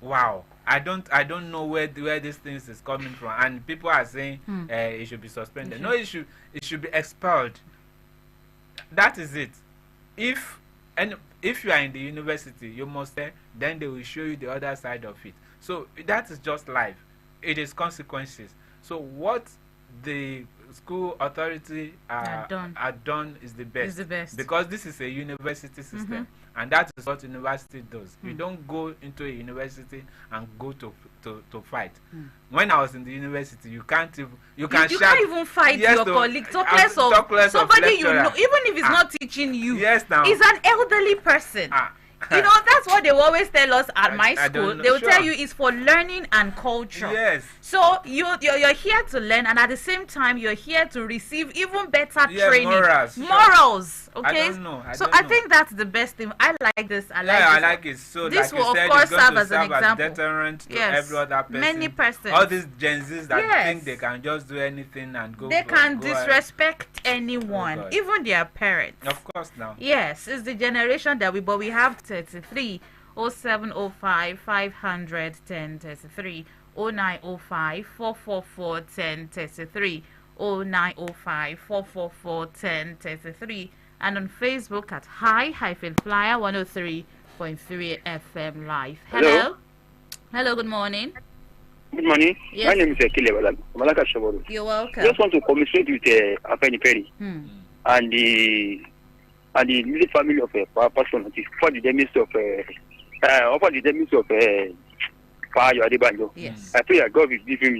Wow, I don't know where these things is coming from, and people are saying it should be suspended. No, it should be expelled. That is it. If you are in the university, you must then they will show you the other side of it. So that is just life. It is consequences. So what the school authority are done is the best.
Is the best.
Because this is a university system, and that is what university does. You don't go into a university and go to fight. When I was in the university, you can't even you can't
even fight your colleague. Talk less of somebody you know, even if it's not teaching you.
Yes, now
he's an elderly person. You know, that's what they will always tell us at my school. They will tell you it's for learning and culture.
Yes.
So you're here to learn, and at the same time you're here to receive even better training. Morals. Okay. I think that's the best thing. I like this. I
like it. So
this
like
will
said,
of course serve
as
an example.
Deterrent to every other person.
Many persons.
All these Gen Zs that think they can just do anything and go.
They can disrespect anyone, even their parents.
Of course, now.
Yes, it's the generation that we have 33 0705 500 1033 0905 444 1033 0905 444 1033 and on Facebook at Hi-Flyer 103.3 FM Live. Hello, good morning.
Good morning.
Yes.
My name is Ekile Malaka Shoboru.
You're welcome.
I just want to commiserate with Afeni Perry and the immediate family of a person for the demise of Fayo Adebanjo.
Yes.
I pray that God will give him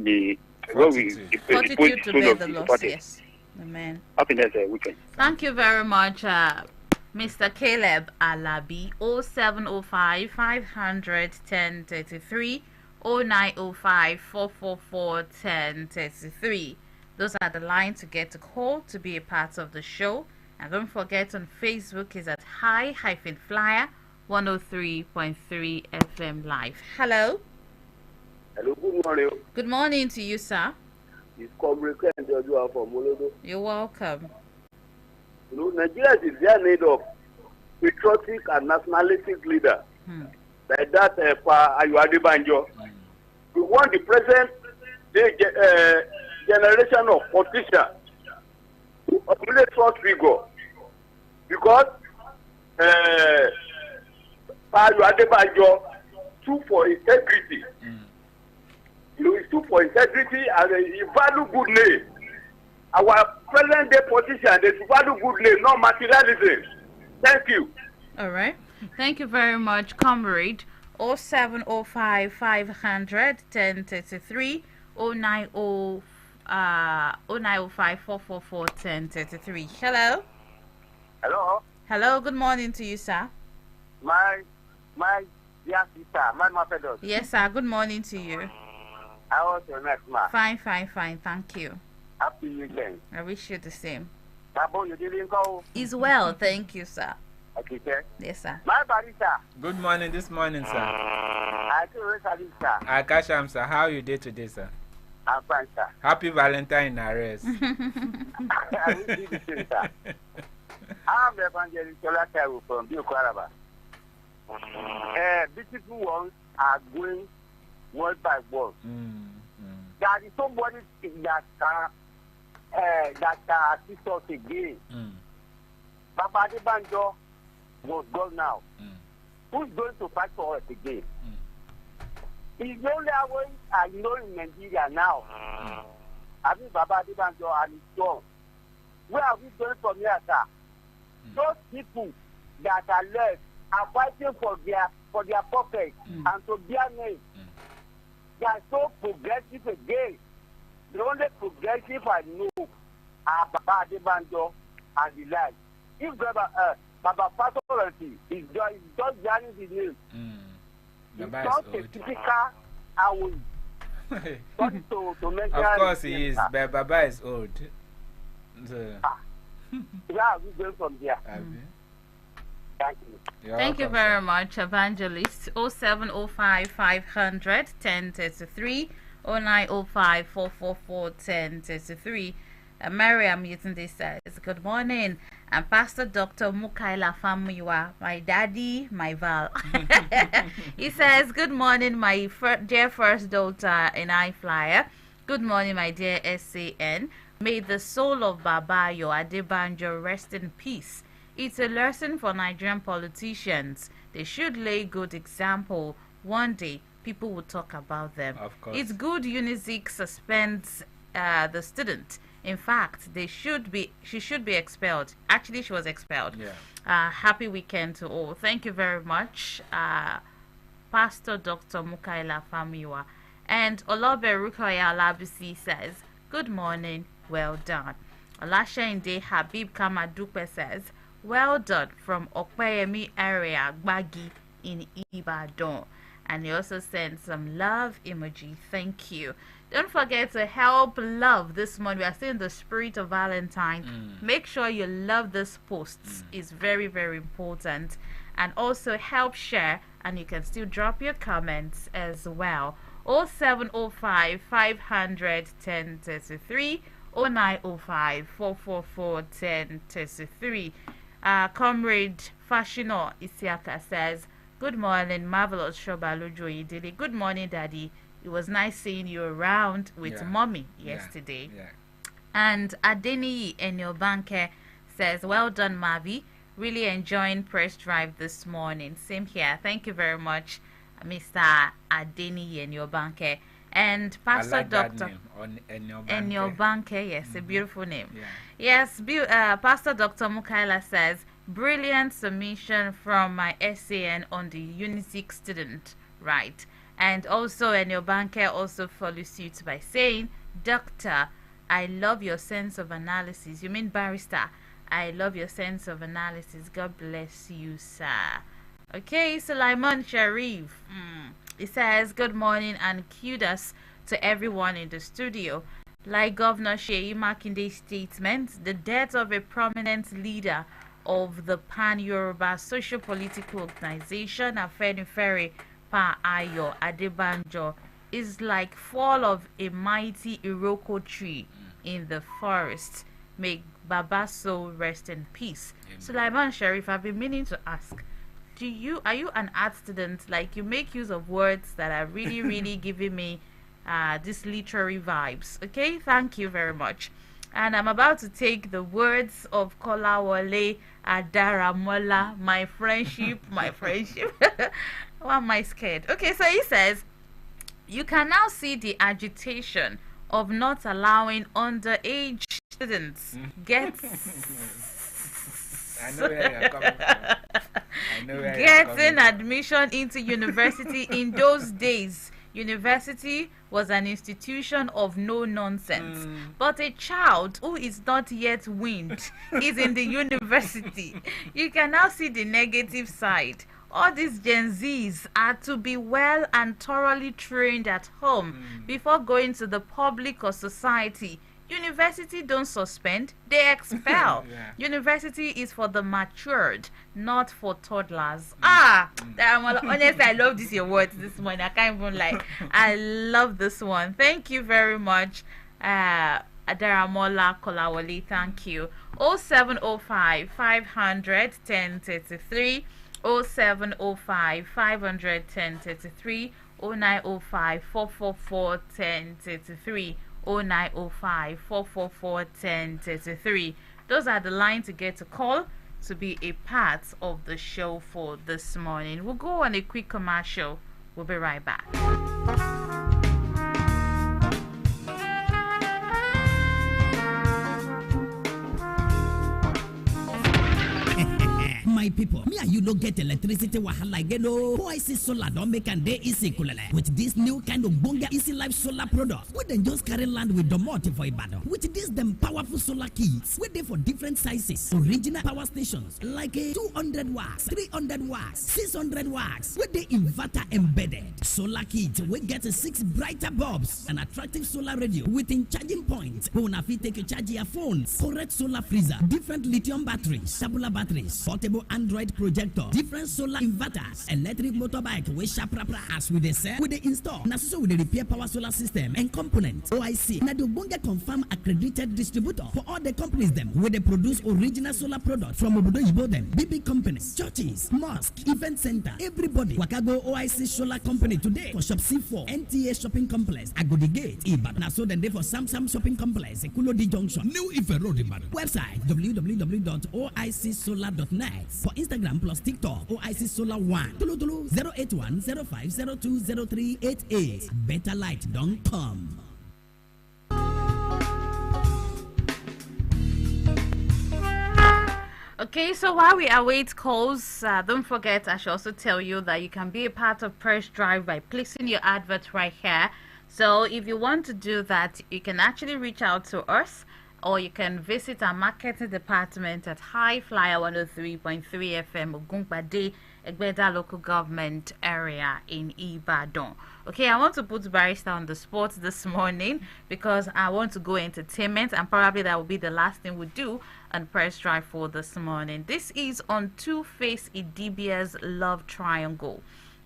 the
fortitude to bear the loss. Yes. Amen.
Happiness weekend.
Thank you very much, Mr. Caleb Alabi. 0705 500 1033 0905 444 1033. Those are the lines to get a call to be a part of the show. And don't forget on Facebook is at Hi-Flyer 103.3 FM Live. Hello.
Hello, good morning.
Good morning to you, sir.
It's Comrade Joshua from Oloto.
You're welcome.
You know, Nigeria is their need of patriotic and nationalistic leader. Like that Ayo Adebanjo. We want the present generation of politicians to accumulate such figure. Because Ayo Adebanjo stood for integrity. You know, he stood for integrity and he value good name. Our present day politicians, they value good name, not materialism. Thank you.
All right. Thank you very much, comrade. 0705 500 1033 0905 444 1033. Hello. Hello. Good morning to you, sir.
My dear sister, my mother.
Yes, sir. Good morning to you.
How was your next man?
Fine. Thank you.
Happy weekend.
I wish you the same.
Babo, you didn't go?
Is well, thank you, sir.
Okay, sir.
Yes, sir.
My barista.
Good morning this morning, sir.
I feel very sir.
I catch him, sir. How you did today, sir?
I'm fine, sir.
Happy Valentine arrest.
I will do the same, sir. I'm the evangelist Oloselu from Biokaraba. Beautiful ones are going word by word. There is somebody that assist us again. Baba Adebanjo was gone now. Who's going to fight for us again? It's the only way I know in Nigeria now. I mean Baba Adebanjo and his son. Where are we going from here, sir? Those people that are left are fighting for their purpose and to their name. They are so progressive again. The only progressive I know are Baba Adebanjo and the like. If Baba Fatorati is just learning the name, it's not a typical Awi.
Of course he is, but Baba is old.
Where are we going from there? Thank you.
Thank you very much, Evangelist. 0705 500 1033 0905 444 1033. Mariam Yetunde says, good morning. And Pastor Dr. Mukaila Famuyiwa, my daddy, my Val. He says, good morning, my dear first daughter in I-FLIER. Good morning, my dear SAN. May the soul of Babayo Adebanjo rest in peace. It's a lesson for Nigerian politicians. They should lay good example. One day, people will talk about them.
Of course.
It's good UNIZIC suspends the student. In fact, she should be expelled. Actually, she was expelled.
Yeah.
Happy weekend to all. Thank you very much, Pastor Dr. Mukaila Famiwa. And Olobe Rukoya Alabisi says, good morning, well done. Olashende Habib Kamadupe says, well done from Okpeyemi area, Gbagi in Ibadan. And he also sent some love emoji. Thank you. Don't forget to help love this month. We are still in the spirit of Valentine. Make sure you love this posts. It's very, very important. And also help share. And you can still drop your comments as well. 0705 500 1033 0905 444 1033. Comrade Fashino Isiaka says, good morning, marvelous Shobalujo Idili. Good morning, Daddy. It was nice seeing you around with Mommy yesterday.
Yeah.
And Adeni Enyobanke says, well done, Mavi. Really enjoying press drive this morning. Same here. Thank you very much, Mr. Adeni Enyobanke. And Pastor Dr. Enyobanke, yes, a beautiful name.
Yeah.
Yes, Pastor Dr. Mukaila says, brilliant submission from my SAN on the UNIZIC student, right? And also, Enyobanke also follows suit by saying, Doctor, I love your sense of analysis. You mean barrister? I love your sense of analysis. God bless you, sir. Okay, Sulaiman Sharif. He says, good morning and kudos to everyone in the studio. Like Governor Sheyi Makinde's statement, the death of a prominent leader of the Pan-Yoruba socio-political organization, Afenifere Pa Ayo Adebanjo, is like fall of a mighty Iroko tree in the forest. May Baba's soul rest in peace. Sulaiman Sharif, I've been meaning to ask, are you an art student? Like, you make use of words that are really, really giving me these literary vibes. Okay, thank you very much. And I'm about to take the words of Kolawole Adaramola, my friendship. Why am I scared? Okay, so he says, you can now see the agitation of not allowing underage students get
I know where you're coming from.
Getting admission into university. In those days, university was an institution of no nonsense. But a child who is not yet weaned is in the university. You can now see the negative side. All these Gen Zs are to be well and thoroughly trained at home before going to the public or society. University don't suspend, they expel. University is for the matured, not for toddlers. Honestly, I love this your words this morning. I can't even lie. I love this one. Thank you very much, Adaramola Kolawole. Thank you. 0705 500 1033 0705 500 1033 0905 444 1033 0905 444 1033. Those are the lines to get a call to be a part of the show for this morning. We'll go on a quick commercial. We'll be right back.
My people, me and you no get electricity wahala again. No, OIC Solar don't make and they easy kulele with this new kind of bonga easy life solar product. We then just carry land with the multi for Ibadan. With this them powerful solar kits, we there for different sizes, original power stations like 200 watts, 300 watts, 600 watts. With the inverter embedded solar kit, we get 6 brighter bulbs, an attractive solar radio within charging points. Una fit take you charge your phones, correct solar freezer, different lithium batteries, tabular batteries, portable Android projector, different solar inverters, electric motorbike wey sharp as we dey sell, we dey install. Na so we dey repair power solar system and components. OIC na the ogbonge confirm accredited distributor for all the companies them where they produce original solar products from obodo yibo them, big companies, churches, mosque, event center, everybody. Wakago OIC solar company today for shop C4, NTA shopping complex, Agodi Gate, Ibadan. Na so then they for Samsung shopping complex, Ekulodi Junction, New Ife Road, Ibadan. Website www.oicsolar.net. For Instagram plus TikTok, OIC Solar 1. Tulu 081 05 02 0388. Better light don't come.
Okay, so while we await calls, don't forget I should also tell you that you can be a part of Press Drive by placing your advert right here. So if you want to do that, you can actually reach out to us, or you can visit our marketing department at I-FLIER 103.3 FM Ogungbade, Egbeda local government area in Ibadan. Okay, I want to put Barrister on the spot this morning because I want to go entertainment, and probably that will be the last thing we do on Press Drive for this morning. This is on Two-Face Idibia's love triangle.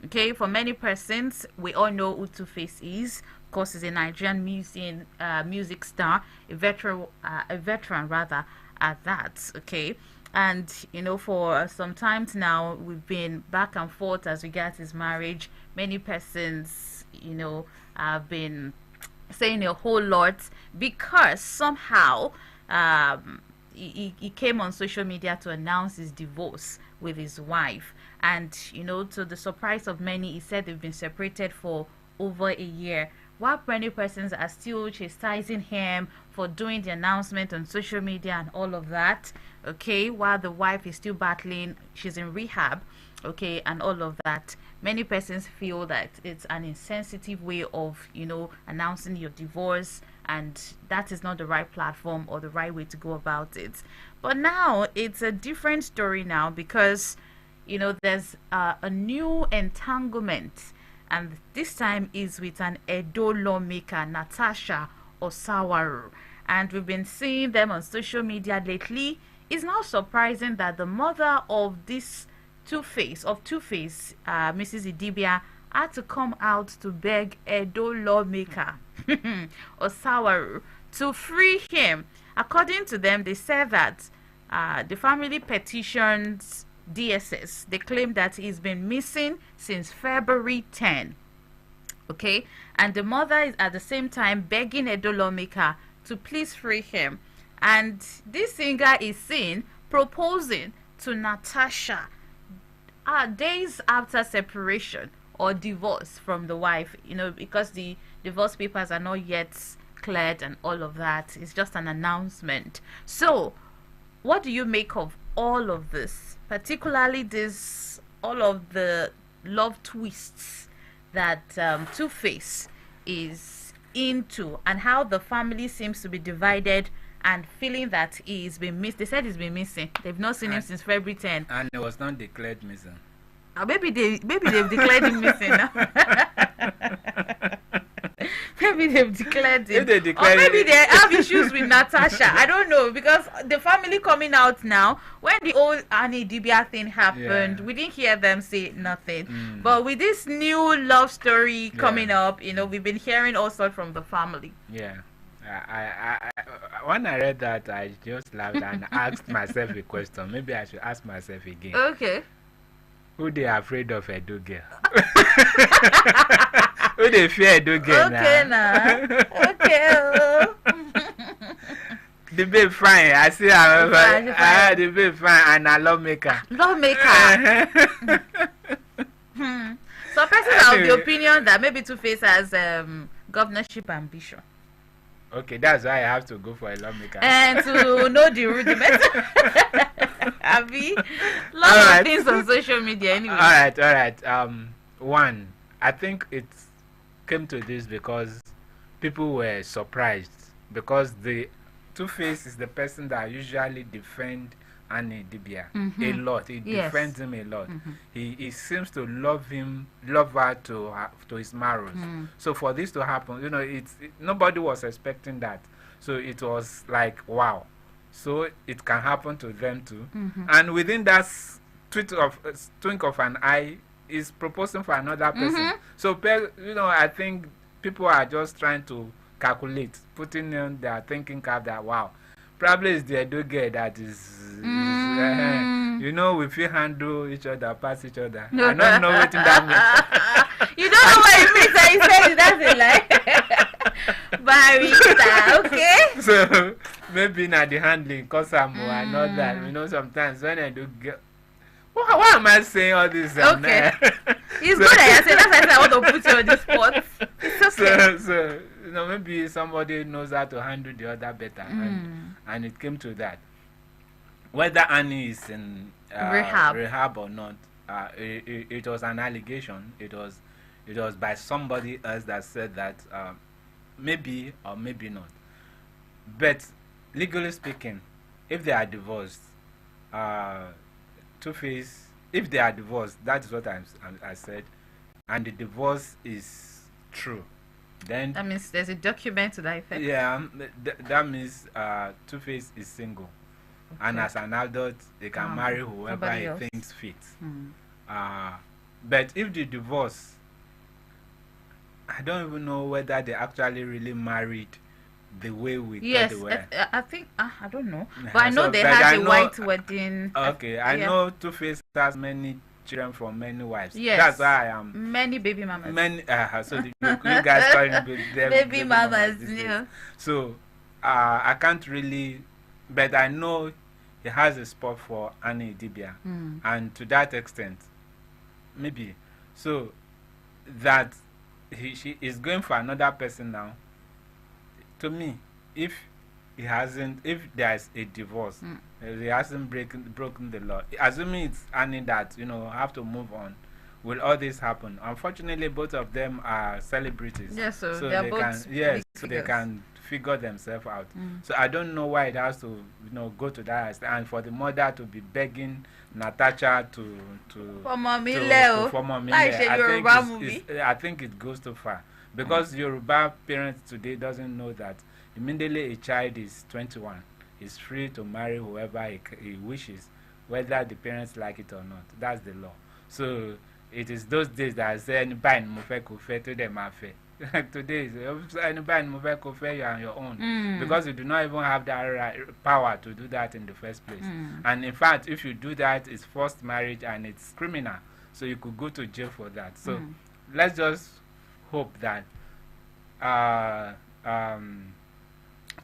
Okay, for many persons, we all know who Two-Face is. Of course, he's a Nigerian music star, a veteran rather at that. Okay, and you know, for some time now, we've been back and forth as regards his marriage. Many persons, you know, have been saying a whole lot because somehow he came on social media to announce his divorce with his wife, and you know, to the surprise of many, he said they've been separated for over a year. While many persons are still chastising him for doing the announcement on social media and all of that, okay, while the wife is still battling, she's in rehab, okay, and all of that, many persons feel that it's an insensitive way of, you know, announcing your divorce, and that is not the right platform or the right way to go about it. But now it's a different story now because, you know, there's a new entanglement, and this time is with an Edo lawmaker, Natasha Osawaru. And we've been seeing them on social media lately. It's not surprising that the mother of this Two-Face, Mrs. Idibia, had to come out to beg Edo lawmaker Osawaru to free him. According to them, they said that the family petitions DSS. They claim that he's been missing since February 10. Okay, and the mother is at the same time begging Edo lawmaker to please free him. And this singer is seen proposing to Natasha days after separation or divorce from the wife, you know, because the divorce papers are not yet cleared and all of that. It's just an announcement. So what do you make of all of this, particularly this, all of the love twists that Two-Face is into, and how the family seems to be divided and feeling that he's been missed? They said he's been missing. They've not seen him since February 10.
And he was not declared missing.
Maybe they've declared him missing now. Maybe they've declared him. Or maybe they have issues with Natasha. I don't know, because the family coming out now, when the old Annie Dibia thing happened, we didn't hear them say nothing. But with this new love story coming up, you know, we've been hearing all sorts from the family.
Yeah. I when I read that, I just laughed and asked myself a question. Maybe I should ask myself again.
Okay.
Who they are afraid of Edo girl? Who they fear Edo girl
okay,
now?
Okay.
The babe fine. I see her. The babe fine, and I lawmaker.
Lawmaker. So persons are of the opinion that maybe Two-Face has governorship ambition.
Okay, that's why I have to go for a lawmaker.
And to know the rudiments. Abby, lot of things on social media anyway.
All right. One, I think it came to this because people were surprised, because the Two-Face is the person that usually defend Annie Dibia a lot. He defends him a lot. He seems to love her to his marrows. So for this to happen, you know, nobody was expecting that. So it was like, wow. So it can happen to them too. And within that twink of an eye is proposing for another person. So I think people are just trying to calculate, putting in their thinking cap that wow, probably it's the Edo girl that is we feel handle each other, pass each other. I don't know what that means.
You don't know what it means, and you say that's like barista, okay?
So maybe not the handling, cause I'm not that. Sometimes when I do get, why am I saying all this?
Okay, it's good that you say that's why I want to put you on the spot. It's okay.
So maybe somebody knows how to handle the other better, and it came to that. Whether Annie is in rehab or not, it was an allegation. It was by somebody else that said that maybe or maybe not. But legally speaking, if they are divorced, Two-Face, if they are divorced, that is what I said, and the divorce is true, then
that means there's a document to that effect.
Yeah, that means Two-Face is single. Okay. And as an adult, they can marry whoever he thinks fits. But if they divorce, I don't even know whether they actually really married the way we thought they were.
I think, I don't know. But I know they had a white wedding.
Okay, I know Two-Face has many children from many wives.
Yes.
That's why I am.
Many baby mamas.
So you guys call him
baby mamas. Yeah.
So, I can't really. But I know he has a spot for Annie Dibia. And to that extent, maybe. So, that she is going for another person now. To me, if there's a divorce, if he hasn't broken the law, assuming it's Annie that, have to move on, will all this happen? Unfortunately, both of them are celebrities.
Yes, so
they can, so they can figure themselves out. So I don't know why it has to, go to that extent, and for the mother to be begging Natasha to
for Mommy Leo.
I think it goes too far, because Yoruba parents today doesn't know that immediately a child is 21, he's free to marry whoever he wishes, whether the parents like it or not. That's the law. So it is those days that I say anybody to them affair. Today, anybody you're on your own, because you do not even have that power to do that in the first place. And in fact, if you do that, it's forced marriage and it's criminal. So you could go to jail for that. So let's just hope that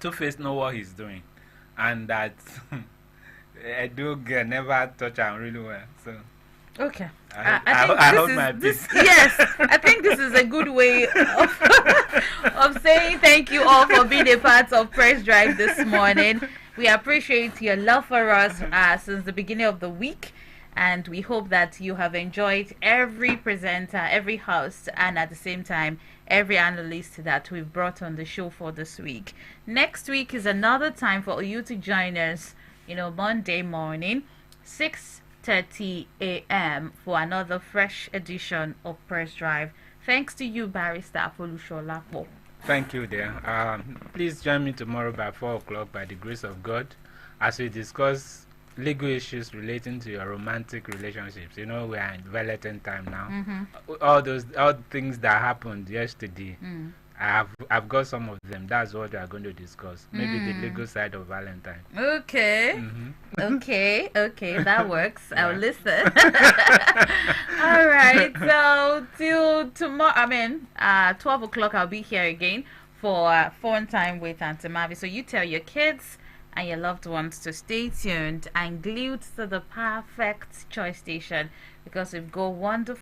Two-Face know what he's doing, and that Edo never touch him really well. So.
Okay.
I hold my peace.
Yes, I think this is a good way of saying thank you all for being a part of Press Drive this morning. We appreciate your love for us since the beginning of the week, and we hope that you have enjoyed every presenter, every host, and at the same time, every analyst that we've brought on the show for this week. Next week is another time for you to join us, Monday morning, 6:30 a.m. for another fresh edition of Press Drive. Thanks to you, Barrister Folusolapo.
Thank you, dear. Please join me tomorrow by 4 o'clock by the grace of God, as we discuss legal issues relating to your romantic relationships. We are in Valentine time now. All things that happened yesterday. I've got some of them. That's what we are going to discuss. Maybe the legal side of Valentine.
Okay. Okay, that works. Yeah. I'll listen. All right. So till tomorrow, 12 o'clock, I'll be here again for phone time with Auntie Mavi. So you tell your kids and your loved ones to stay tuned and glued to the Perfect Choice station, because we've got wonderful